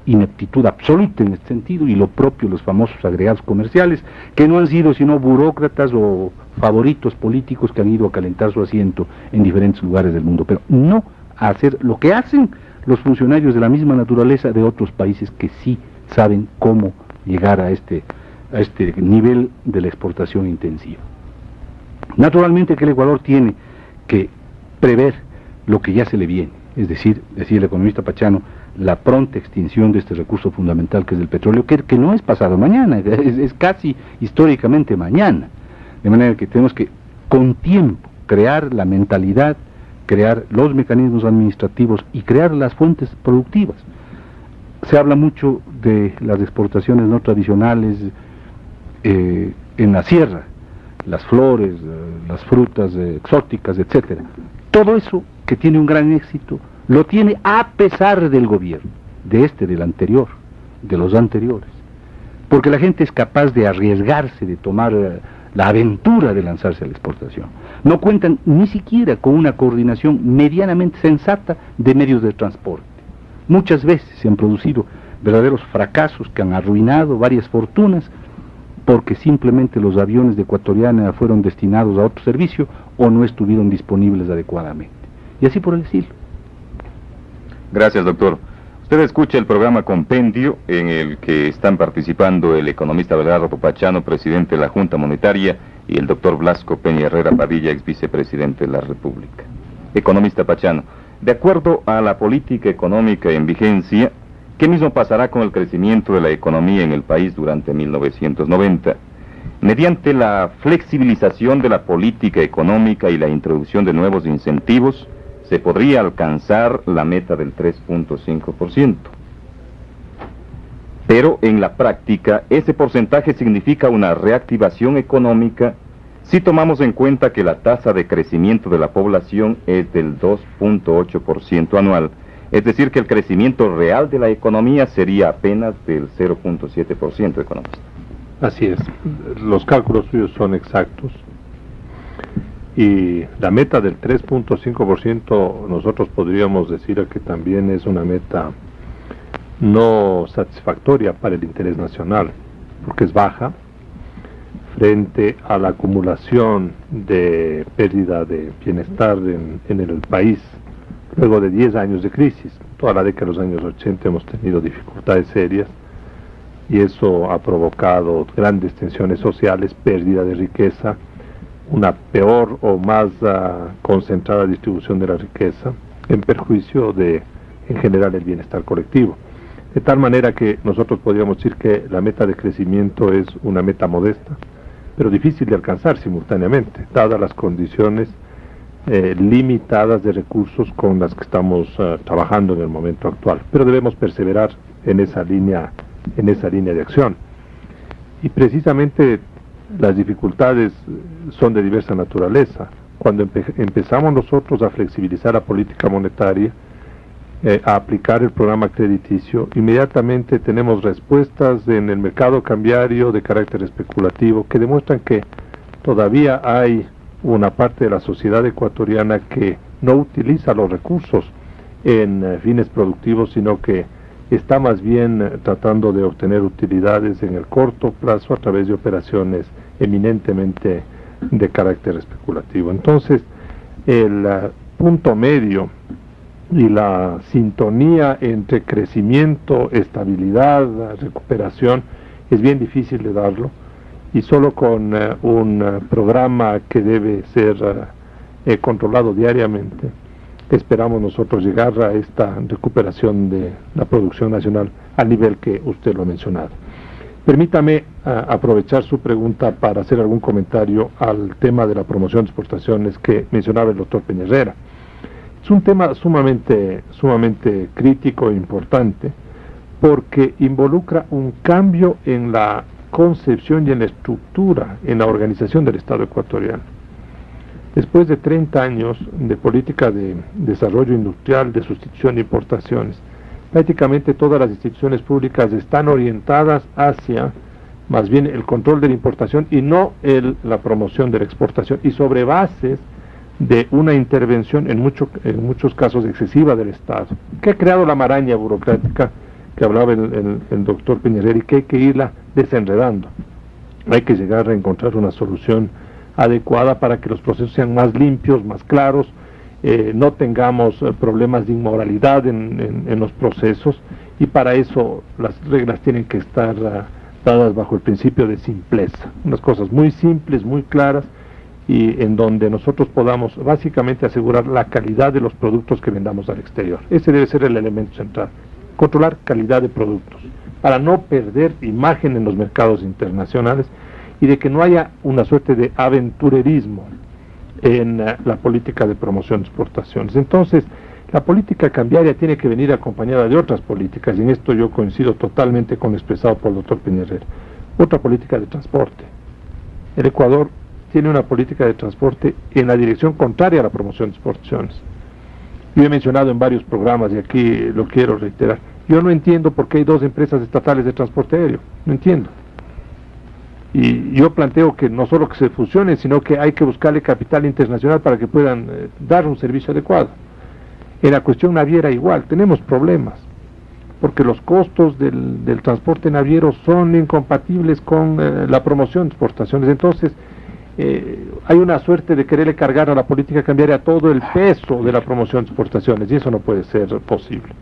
ineptitud absoluta en este sentido, y lo propio los famosos agregados comerciales, que no han sido sino burócratas o favoritos políticos que han ido a calentar su asiento en diferentes lugares del mundo, pero no a hacer lo que hacen los funcionarios de la misma naturaleza de otros países que sí saben cómo llegar a este nivel de la exportación intensiva. Naturalmente que el Ecuador tiene que prever lo que ya se le viene, es decir, decía el economista Pachano, la pronta extinción de este recurso fundamental que es el petróleo, que no es pasado mañana, es casi históricamente mañana. De manera que tenemos que, con tiempo, crear la mentalidad, crear los mecanismos administrativos y crear las fuentes productivas. Se habla mucho de las exportaciones no tradicionales en la sierra, las flores, las frutas exóticas, etcétera. Todo eso que tiene un gran éxito, lo tiene a pesar del gobierno, del anterior, de los anteriores. Porque la gente es capaz de arriesgarse, de tomar la aventura de lanzarse a la exportación. No cuentan ni siquiera con una coordinación medianamente sensata de medios de transporte. Muchas veces se han producido verdaderos fracasos que han arruinado varias fortunas porque simplemente los aviones de Ecuatoriana fueron destinados a otro servicio o no estuvieron disponibles adecuadamente. Y así por el estilo. Gracias, doctor. Usted escucha el programa Compendio, en el que están participando el economista Abelardo Pachano, presidente de la Junta Monetaria, y el doctor Blasco Peña Herrera Padilla, ex vicepresidente de la República. Economista Pachano, de acuerdo a la política económica en vigencia, ¿qué mismo pasará con el crecimiento de la economía en el país durante 1990? Mediante la flexibilización de la política económica y la introducción de nuevos incentivos, se podría alcanzar la meta del 3.5%. Pero en la práctica, ese porcentaje significa una reactivación económica si tomamos en cuenta que la tasa de crecimiento de la población es del 2.8% anual, es decir, que el crecimiento real de la economía sería apenas del 0.7%, economista. Así es, los cálculos suyos son exactos. Y la meta del 3.5% nosotros podríamos decir que también es una meta no satisfactoria para el interés nacional, porque es baja frente a la acumulación de pérdida de bienestar en el país luego de 10 años de crisis. Toda la década de los años 80 hemos tenido dificultades serias y eso ha provocado grandes tensiones sociales, pérdida de riqueza, una peor o más concentrada distribución de la riqueza en perjuicio de, en general, el bienestar colectivo. De tal manera que nosotros podríamos decir que la meta de crecimiento es una meta modesta, pero difícil de alcanzar simultáneamente, dadas las condiciones limitadas de recursos con las que estamos trabajando en el momento actual. Pero debemos perseverar en esa línea de acción. Y precisamente las dificultades son de diversa naturaleza. Cuando empezamos nosotros a flexibilizar la política monetaria, a aplicar el programa crediticio, inmediatamente tenemos respuestas en el mercado cambiario de carácter especulativo que demuestran que todavía hay una parte de la sociedad ecuatoriana que no utiliza los recursos en fines productivos, sino que está más bien tratando de obtener utilidades en el corto plazo a través de operaciones eminentemente de carácter especulativo. Entonces, el punto medio y la sintonía entre crecimiento, estabilidad, recuperación, es bien difícil de darlo, y solo con un programa que debe ser controlado diariamente, esperamos nosotros llegar a esta recuperación de la producción nacional al nivel que usted lo ha mencionado. Permítame aprovechar su pregunta para hacer algún comentario al tema de la promoción de exportaciones que mencionaba el doctor Peña Herrera. Es un tema sumamente crítico e importante porque involucra un cambio en la concepción y en la estructura, en la organización del Estado ecuatoriano. Después de 30 años de política de desarrollo industrial, de sustitución de importaciones, prácticamente todas las instituciones públicas están orientadas hacia más bien el control de la importación y no la promoción de la exportación, y sobre bases de una intervención en muchos casos excesiva del Estado, que ha creado la maraña burocrática que hablaba el doctor Peña Herrera y que hay que irla desenredando. Hay que llegar a encontrar una solución adecuada para que los procesos sean más limpios, más claros, no tengamos problemas de inmoralidad en los procesos, y para eso las reglas tienen que estar dadas bajo el principio de simpleza, unas cosas muy simples, muy claras, y en donde nosotros podamos básicamente asegurar la calidad de los productos que vendamos al exterior. Ese debe ser el elemento central. controlar calidad de productos, para no perder imagen en los mercados internacionales y de que no haya una suerte de aventurerismo en la política de promoción de exportaciones. Entonces, la política cambiaria tiene que venir acompañada de otras políticas, y en esto yo coincido totalmente con lo expresado por el doctor Peña Herrera. Otra política de transporte. El Ecuador tiene una política de transporte en la dirección contraria a la promoción de exportaciones. Yo he mencionado en varios programas, y aquí lo quiero reiterar, yo no entiendo por qué hay 2 empresas estatales de transporte aéreo, no entiendo. Y yo planteo que no solo que se fusionen, sino que hay que buscarle capital internacional para que puedan dar un servicio adecuado. En la cuestión naviera igual, tenemos problemas, porque los costos del transporte naviero son incompatibles con la promoción de exportaciones. Entonces, hay una suerte de quererle cargar a la política cambiaria todo el peso de la promoción de exportaciones, y eso no puede ser posible.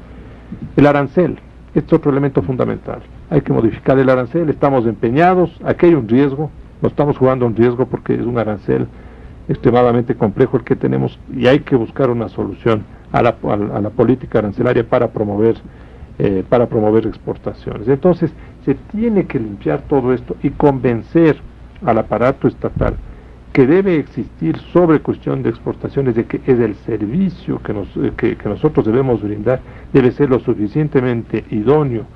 El arancel, este es otro elemento fundamental. Hay que modificar el arancel, estamos empeñados, aquí hay un riesgo, no estamos jugando un riesgo porque es un arancel extremadamente complejo el que tenemos, y hay que buscar una solución a la política arancelaria para promover exportaciones. Entonces, se tiene que limpiar todo esto y convencer al aparato estatal que debe existir sobre cuestión de exportaciones, de que es el servicio que nosotros debemos brindar, debe ser lo suficientemente idóneo,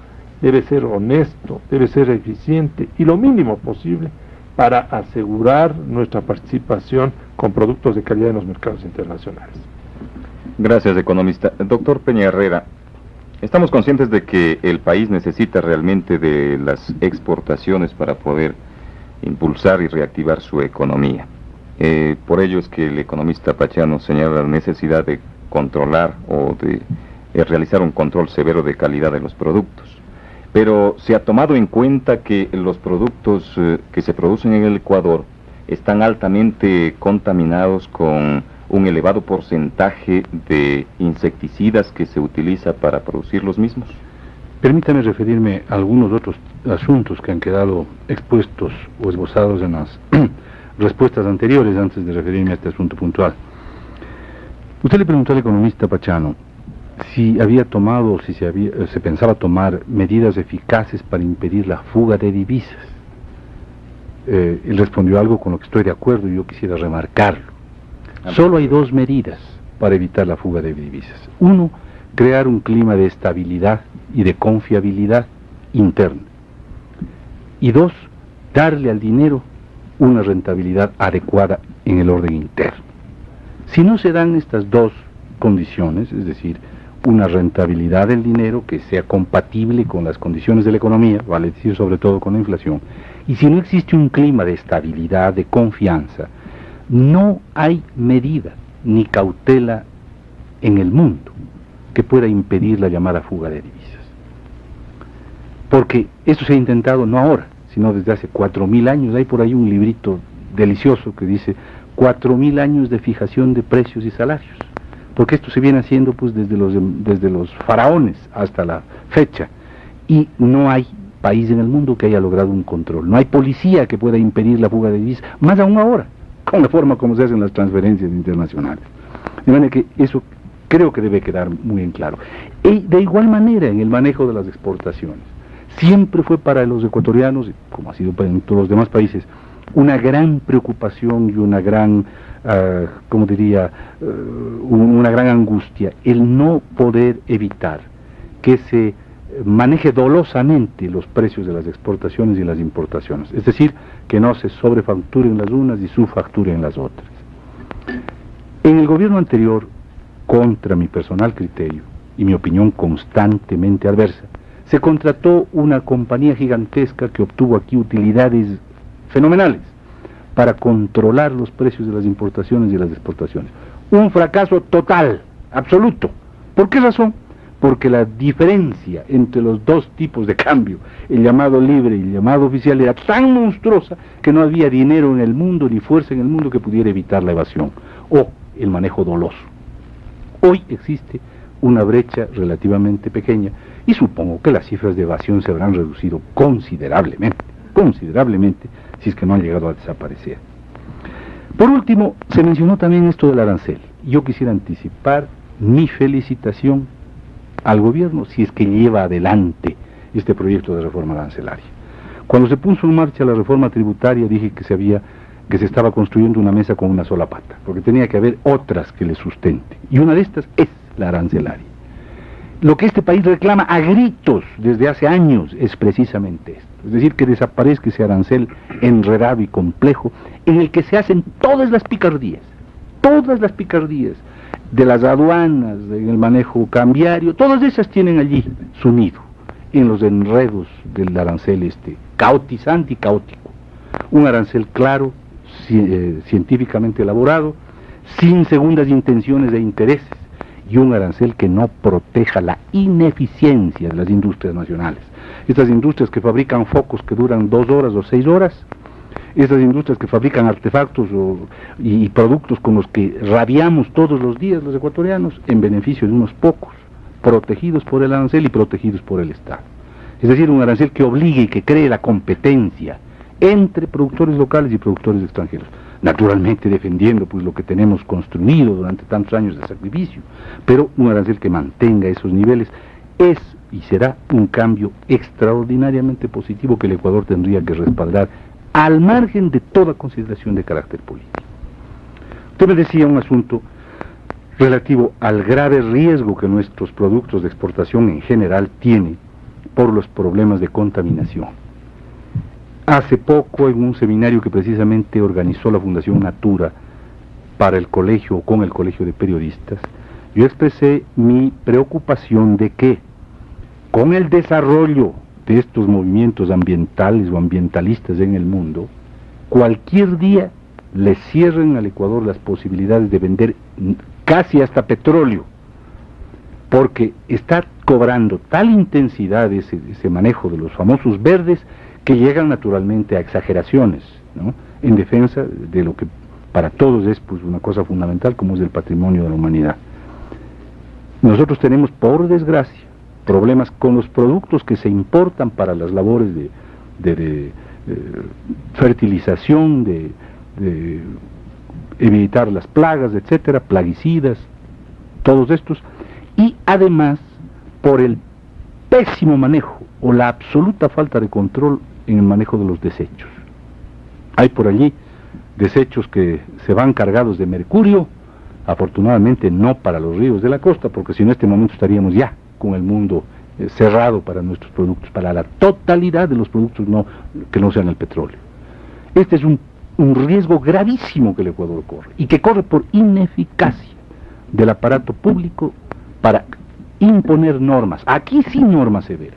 debe ser honesto, debe ser eficiente y lo mínimo posible para asegurar nuestra participación con productos de calidad en los mercados internacionales. Gracias, economista. Doctor Peña Herrera, estamos conscientes de que el país necesita realmente de las exportaciones para poder impulsar y reactivar su economía. Por ello es que el economista Pachano señala la necesidad de controlar o de realizar un control severo de calidad de los productos. Pero se ha tomado en cuenta que los productos que se producen en el Ecuador están altamente contaminados con un elevado porcentaje de insecticidas que se utiliza para producir los mismos. Permítame referirme a algunos otros asuntos que han quedado expuestos o esbozados en las respuestas anteriores antes de referirme a este asunto puntual. Usted le preguntó al economista Pachano si había tomado, si se pensaba tomar medidas eficaces para impedir la fuga de divisas. Él respondió algo con lo que estoy de acuerdo y yo quisiera remarcarlo. Solo hay 2 medidas para evitar la fuga de divisas. 1, crear un clima de estabilidad y de confiabilidad interna. Y 2, darle al dinero una rentabilidad adecuada en el orden interno. Si no se dan estas 2 condiciones, es decir, una rentabilidad del dinero que sea compatible con las condiciones de la economía, vale decir sobre todo con la inflación, y si no existe un clima de estabilidad, de confianza, no hay medida ni cautela en el mundo que pueda impedir la llamada fuga de divisas. Porque esto se ha intentado no ahora, sino desde hace 4.000 años. Hay por ahí un librito delicioso que dice 4.000 años de fijación de precios y salarios. Porque esto se viene haciendo pues desde los faraones hasta la fecha. Y no hay país en el mundo que haya logrado un control. No hay policía que pueda impedir la fuga de divisas, más aún ahora, con la forma como se hacen las transferencias internacionales. De manera que eso creo que debe quedar muy en claro. Y de igual manera en el manejo de las exportaciones. Siempre fue para los ecuatorianos, como ha sido para en todos los demás países, una gran preocupación y una gran, una gran angustia, el no poder evitar que se maneje dolosamente los precios de las exportaciones y las importaciones. Es decir, que no se sobrefacturen las unas y subfacturen las otras. En el gobierno anterior, contra mi personal criterio y mi opinión constantemente adversa, se contrató una compañía gigantesca que obtuvo aquí utilidades fenomenales para controlar los precios de las importaciones y las exportaciones. Un fracaso total, absoluto. ¿Por qué razón? Porque la diferencia entre los 2 tipos de cambio, el llamado libre y el llamado oficial, era tan monstruosa que no había dinero en el mundo ni fuerza en el mundo que pudiera evitar la evasión o el manejo doloso. Hoy existe una brecha relativamente pequeña y supongo que las cifras de evasión se habrán reducido considerablemente, si es que no han llegado a desaparecer. Por último, se mencionó también esto del arancel. Yo quisiera anticipar mi felicitación al gobierno si es que lleva adelante este proyecto de reforma arancelaria. Cuando se puso en marcha la reforma tributaria dije que se estaba construyendo una mesa con una sola pata, porque tenía que haber otras que le sustente, y una de estas es la arancelaria. Lo que este país reclama a gritos desde hace años es precisamente esto, es decir, que desaparezca ese arancel enredado y complejo en el que se hacen todas las picardías de las aduanas, en el manejo cambiario, todas esas tienen allí su nido, en los enredos del arancel caotizante y caótico. Un arancel claro, científicamente elaborado, sin segundas intenciones e intereses, y un arancel que no proteja la ineficiencia de las industrias nacionales. Estas industrias que fabrican focos que duran 2 horas o 6 horas, estas industrias que fabrican artefactos y productos con los que rabiamos todos los días los ecuatorianos en beneficio de unos pocos, protegidos por el arancel y protegidos por el Estado. Es decir, un arancel que obligue y que cree la competencia entre productores locales y productores extranjeros. Naturalmente defendiendo pues lo que tenemos construido durante tantos años de sacrificio, pero un arancel que mantenga esos niveles es y será un cambio extraordinariamente positivo que el Ecuador tendría que respaldar al margen de toda consideración de carácter político. Usted me decía un asunto relativo al grave riesgo que nuestros productos de exportación en general tienen por los problemas de contaminación. Hace poco, en un seminario que precisamente organizó la Fundación Natura para el colegio, con el Colegio de Periodistas, yo expresé mi preocupación de que con el desarrollo de estos movimientos ambientales o ambientalistas en el mundo, cualquier día le cierren al Ecuador las posibilidades de vender casi hasta petróleo, porque está cobrando tal intensidad ese manejo de los famosos verdes que llegan naturalmente a exageraciones, ¿no?, en defensa de lo que para todos es pues una cosa fundamental, como es el patrimonio de la humanidad. Nosotros tenemos, por desgracia, problemas con los productos que se importan para las labores de fertilización, de evitar las plagas, etcétera, plaguicidas, todos estos, y además por el pésimo manejo o la absoluta falta de control en el manejo de los desechos. Hay por allí desechos que se van cargados de mercurio, afortunadamente no para los ríos de la costa, porque si no, en este momento estaríamos ya con el mundo cerrado para nuestros productos, para la totalidad de los productos que no sean el petróleo. Este es un riesgo gravísimo que el Ecuador corre, y que corre por ineficacia del aparato público para imponer normas, aquí sí normas severas,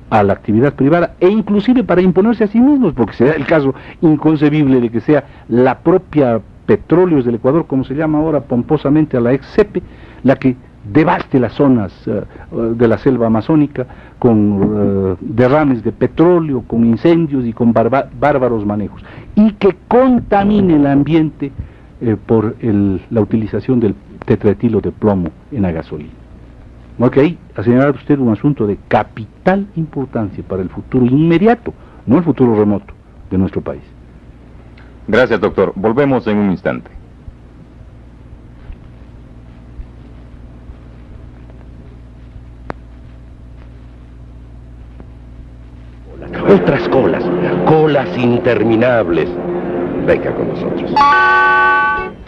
a la actividad privada, e inclusive para imponerse a sí mismos, porque será el caso inconcebible de que sea la propia Petróleos del Ecuador, como se llama ahora pomposamente a la ex-CEPE, la que devaste las zonas de la selva amazónica con derrames de petróleo, con incendios y con bárbaros manejos, y que contamine el ambiente por la utilización del tetraetilo de plomo en la gasolina. ¿No? Que ahí ha señalado usted un asunto de capital importancia para el futuro inmediato, no el futuro remoto de nuestro país. Gracias, doctor. Volvemos en un instante. Otras colas, colas interminables. Venga con nosotros.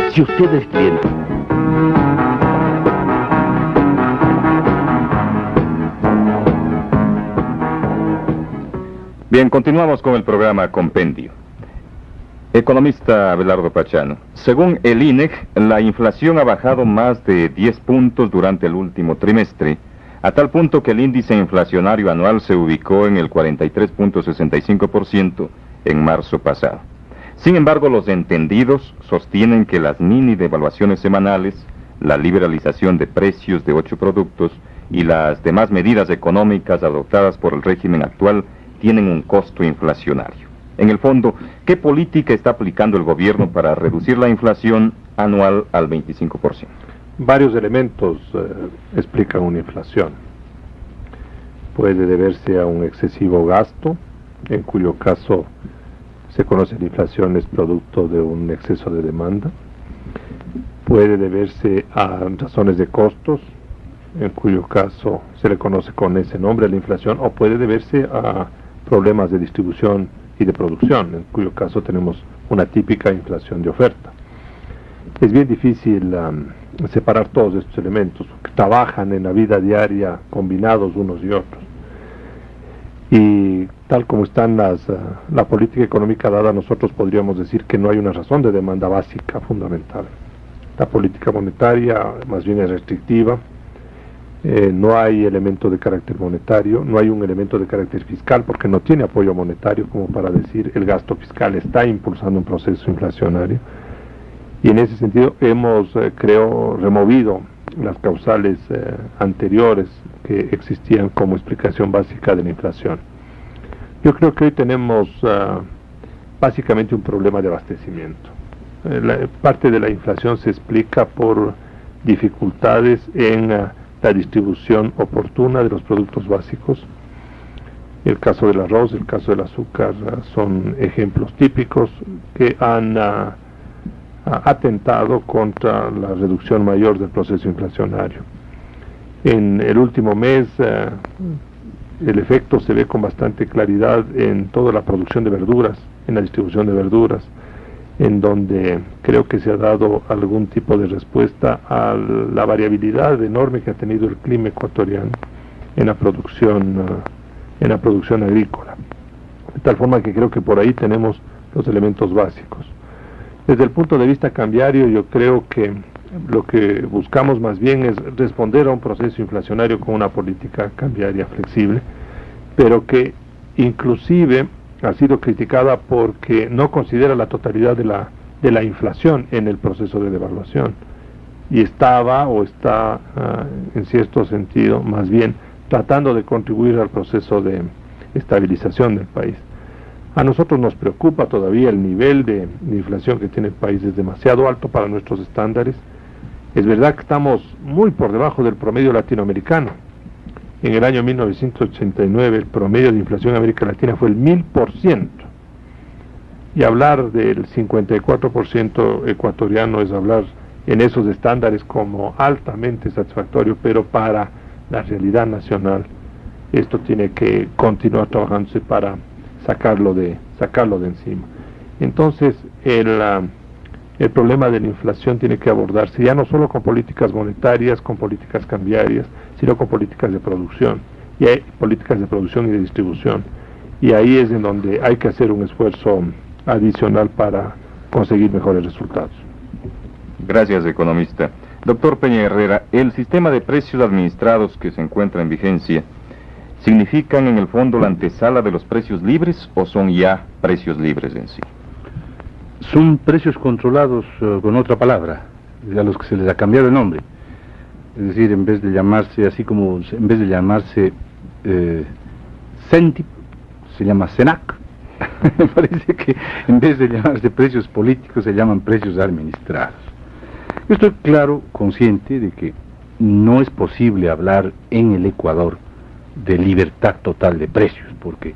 Si usted es cliente. Bien, continuamos con el programa Compendio. Economista Abelardo Pachano, según el INEC, la inflación ha bajado más de 10 puntos durante el último trimestre, a tal punto que el índice inflacionario anual se ubicó en el 43.65% en marzo pasado. Sin embargo, los entendidos sostienen que las mini devaluaciones semanales, la liberalización de precios de 8 productos y las demás medidas económicas adoptadas por el régimen actual tienen un costo inflacionario. En el fondo, ¿qué política está aplicando el gobierno para reducir la inflación anual al 25%? Varios elementos explican una inflación. Puede deberse a un excesivo gasto, en cuyo caso se conoce la inflación es producto de un exceso de demanda. Puede deberse a razones de costos, en cuyo caso se le conoce con ese nombre, la inflación, o puede deberse a problemas de distribución y de producción, en cuyo caso tenemos una típica inflación de oferta. Es bien difícil separar todos estos elementos, que trabajan en la vida diaria combinados unos y otros. Y tal como están la política económica dada, nosotros podríamos decir que no hay una razón de demanda básica fundamental. La política monetaria más bien es restrictiva, no hay elemento de carácter monetario, no hay un elemento de carácter fiscal porque no tiene apoyo monetario como para decir el gasto fiscal está impulsando un proceso inflacionario. Y en ese sentido hemos, creo, removido las causales anteriores que existían como explicación básica de la inflación. Yo creo que hoy tenemos básicamente un problema de abastecimiento. Parte de la inflación se explica por dificultades en la distribución oportuna de los productos básicos. El caso del arroz, el caso del azúcar son ejemplos típicos que han atentado contra la reducción mayor del proceso inflacionario. En el último mes el efecto se ve con bastante claridad en toda la producción de verduras, en la distribución de verduras, en donde creo que se ha dado algún tipo de respuesta a la variabilidad enorme que ha tenido el clima ecuatoriano en la producción agrícola. De tal forma que creo que por ahí tenemos los elementos básicos. Desde el punto de vista cambiario, yo creo que lo que buscamos más bien es responder a un proceso inflacionario con una política cambiaria flexible, pero que inclusive ha sido criticada porque no considera la totalidad de la inflación en el proceso de devaluación, y estaba o está en cierto sentido más bien tratando de contribuir al proceso de estabilización del país. A nosotros nos preocupa todavía el nivel de inflación que tiene el país, es demasiado alto para nuestros estándares. Es verdad que estamos muy por debajo del promedio latinoamericano. En el año 1989 el promedio de inflación en América Latina fue el 1000%. Y hablar del 54% ecuatoriano es hablar en esos estándares como altamente satisfactorio, pero para la realidad nacional esto tiene que continuar trabajándose para sacarlo de encima. Entonces el problema de la inflación tiene que abordarse ya no solo con políticas monetarias, con políticas cambiarias, sino con políticas de producción, y hay políticas de producción y de distribución, y ahí es en donde hay que hacer un esfuerzo adicional para conseguir mejores resultados. Gracias, economista. Doctor Peña Herrera, ¿el sistema de precios administrados que se encuentra en vigencia significan en el fondo la antesala de los precios libres o son ya precios libres en sí? Son precios controlados con otra palabra, a los que se les ha cambiado el nombre. Es decir, en vez de llamarse así como, en vez de llamarse CENTIP, se llama CENAC. Me parece que en vez de llamarse precios políticos se llaman precios administrados. Yo estoy claro, consciente de que no es posible hablar en el Ecuador de libertad total de precios, porque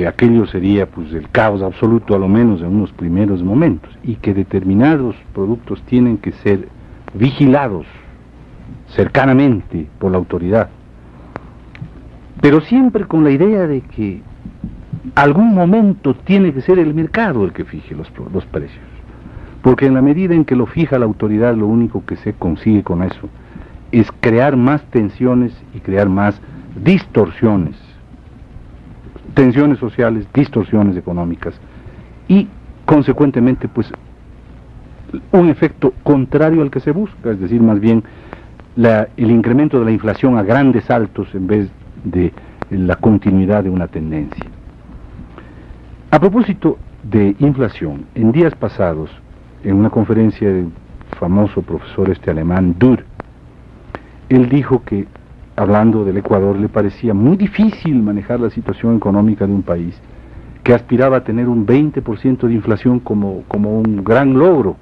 aquello sería pues el caos absoluto, a lo menos en unos primeros momentos, y que determinados productos tienen que ser vigilados cercanamente por la autoridad, pero siempre con la idea de que algún momento tiene que ser el mercado el que fije los precios, porque en la medida en que lo fija la autoridad, lo único que se consigue con eso es crear más tensiones y crear más distorsiones, tensiones sociales, distorsiones económicas, y consecuentemente pues un efecto contrario al que se busca, es decir, más bien el incremento de la inflación a grandes saltos en vez de la continuidad de una tendencia. A propósito de inflación, en días pasados, en una conferencia del famoso profesor alemán Dürr, él dijo que, hablando del Ecuador, le parecía muy difícil manejar la situación económica de un país que aspiraba a tener un 20% de inflación como un gran logro.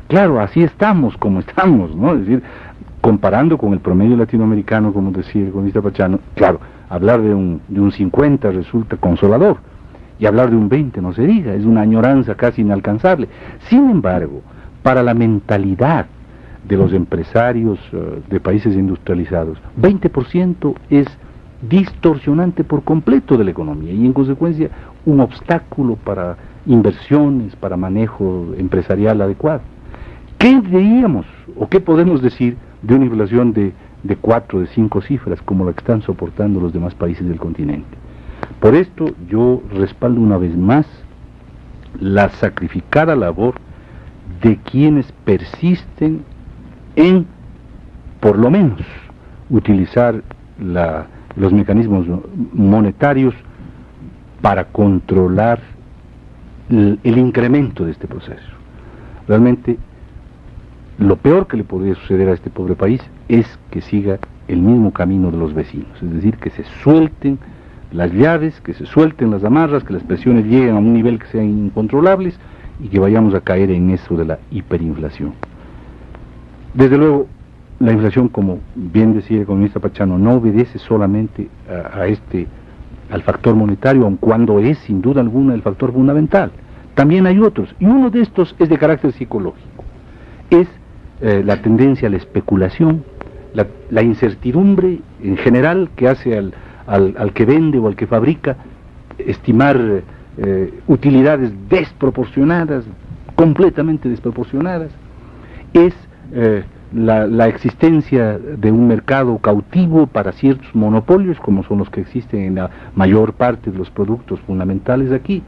Claro, así estamos como estamos, ¿no? Es decir, comparando con el promedio latinoamericano, como decía el economista Pachano, claro, hablar de un 50 resulta consolador, y hablar de un 20 no se diga, es una añoranza casi inalcanzable. Sin embargo, para la mentalidad de los empresarios de países industrializados, 20% es distorsionante por completo de la economía y en consecuencia un obstáculo para inversiones, para manejo empresarial adecuado. ¿Qué diríamos o qué podemos decir de una inflación de 4, de 5 cifras como la que están soportando los demás países del continente? Por esto yo respaldo una vez más la sacrificada labor de quienes persisten en, por lo menos, utilizar los mecanismos monetarios para controlar el incremento de este proceso. Realmente, lo peor que le podría suceder a este pobre país es que siga el mismo camino de los vecinos, es decir, que se suelten las llaves, que se suelten las amarras, que las presiones lleguen a un nivel que sean incontrolables y que vayamos a caer en eso de la hiperinflación. Desde luego, la inflación, como bien decía el economista Pachano, no obedece solamente al factor monetario, aun cuando es sin duda alguna el factor fundamental. También hay otros, y uno de estos es de carácter psicológico. Es la tendencia a la especulación, la incertidumbre en general que hace al que vende o al que fabrica estimar utilidades desproporcionadas, completamente desproporcionadas. Es la existencia de un mercado cautivo para ciertos monopolios, como son los que existen en la mayor parte de los productos fundamentales de aquí.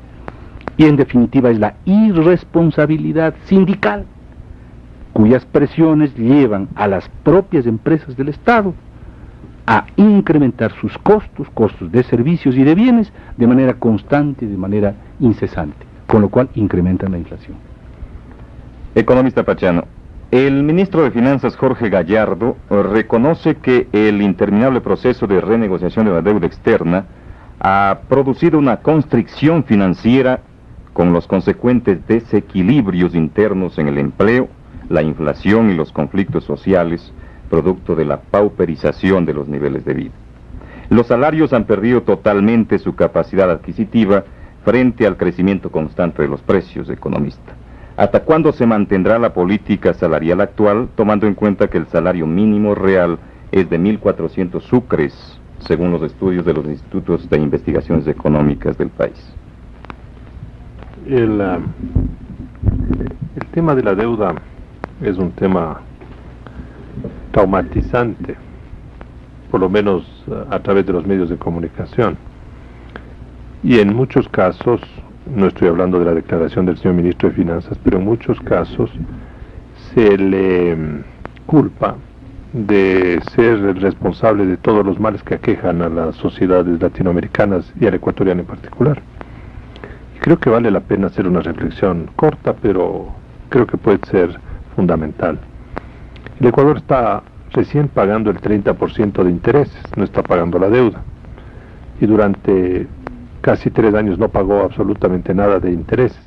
Y en definitiva es la irresponsabilidad sindical, cuyas presiones llevan a las propias empresas del Estado a incrementar sus costos de servicios y de bienes de manera constante, de manera incesante, con lo cual incrementan la inflación. Economista Pachano, el ministro de Finanzas Jorge Gallardo reconoce que el interminable proceso de renegociación de la deuda externa ha producido una constricción financiera con los consecuentes desequilibrios internos en el empleo, la inflación y los conflictos sociales, producto de la pauperización de los niveles de vida. Los salarios han perdido totalmente su capacidad adquisitiva frente al crecimiento constante de los precios, economista. ¿Hasta cuándo se mantendrá la política salarial actual, tomando en cuenta que el salario mínimo real es de 1.400 sucres, según los estudios de los institutos de investigaciones económicas del país? El tema de la deuda es un tema traumatizante, por lo menos a través de los medios de comunicación. Y en muchos casos, no estoy hablando de la declaración del señor ministro de Finanzas, pero en muchos casos se le culpa de ser el responsable de todos los males que aquejan a las sociedades latinoamericanas y a la ecuatoriana en particular. Y creo que vale la pena hacer una reflexión corta, pero creo que puede ser fundamental. El Ecuador está recién pagando el 30% de intereses, no está pagando la deuda. Y durante casi 3 años no pagó absolutamente nada de intereses.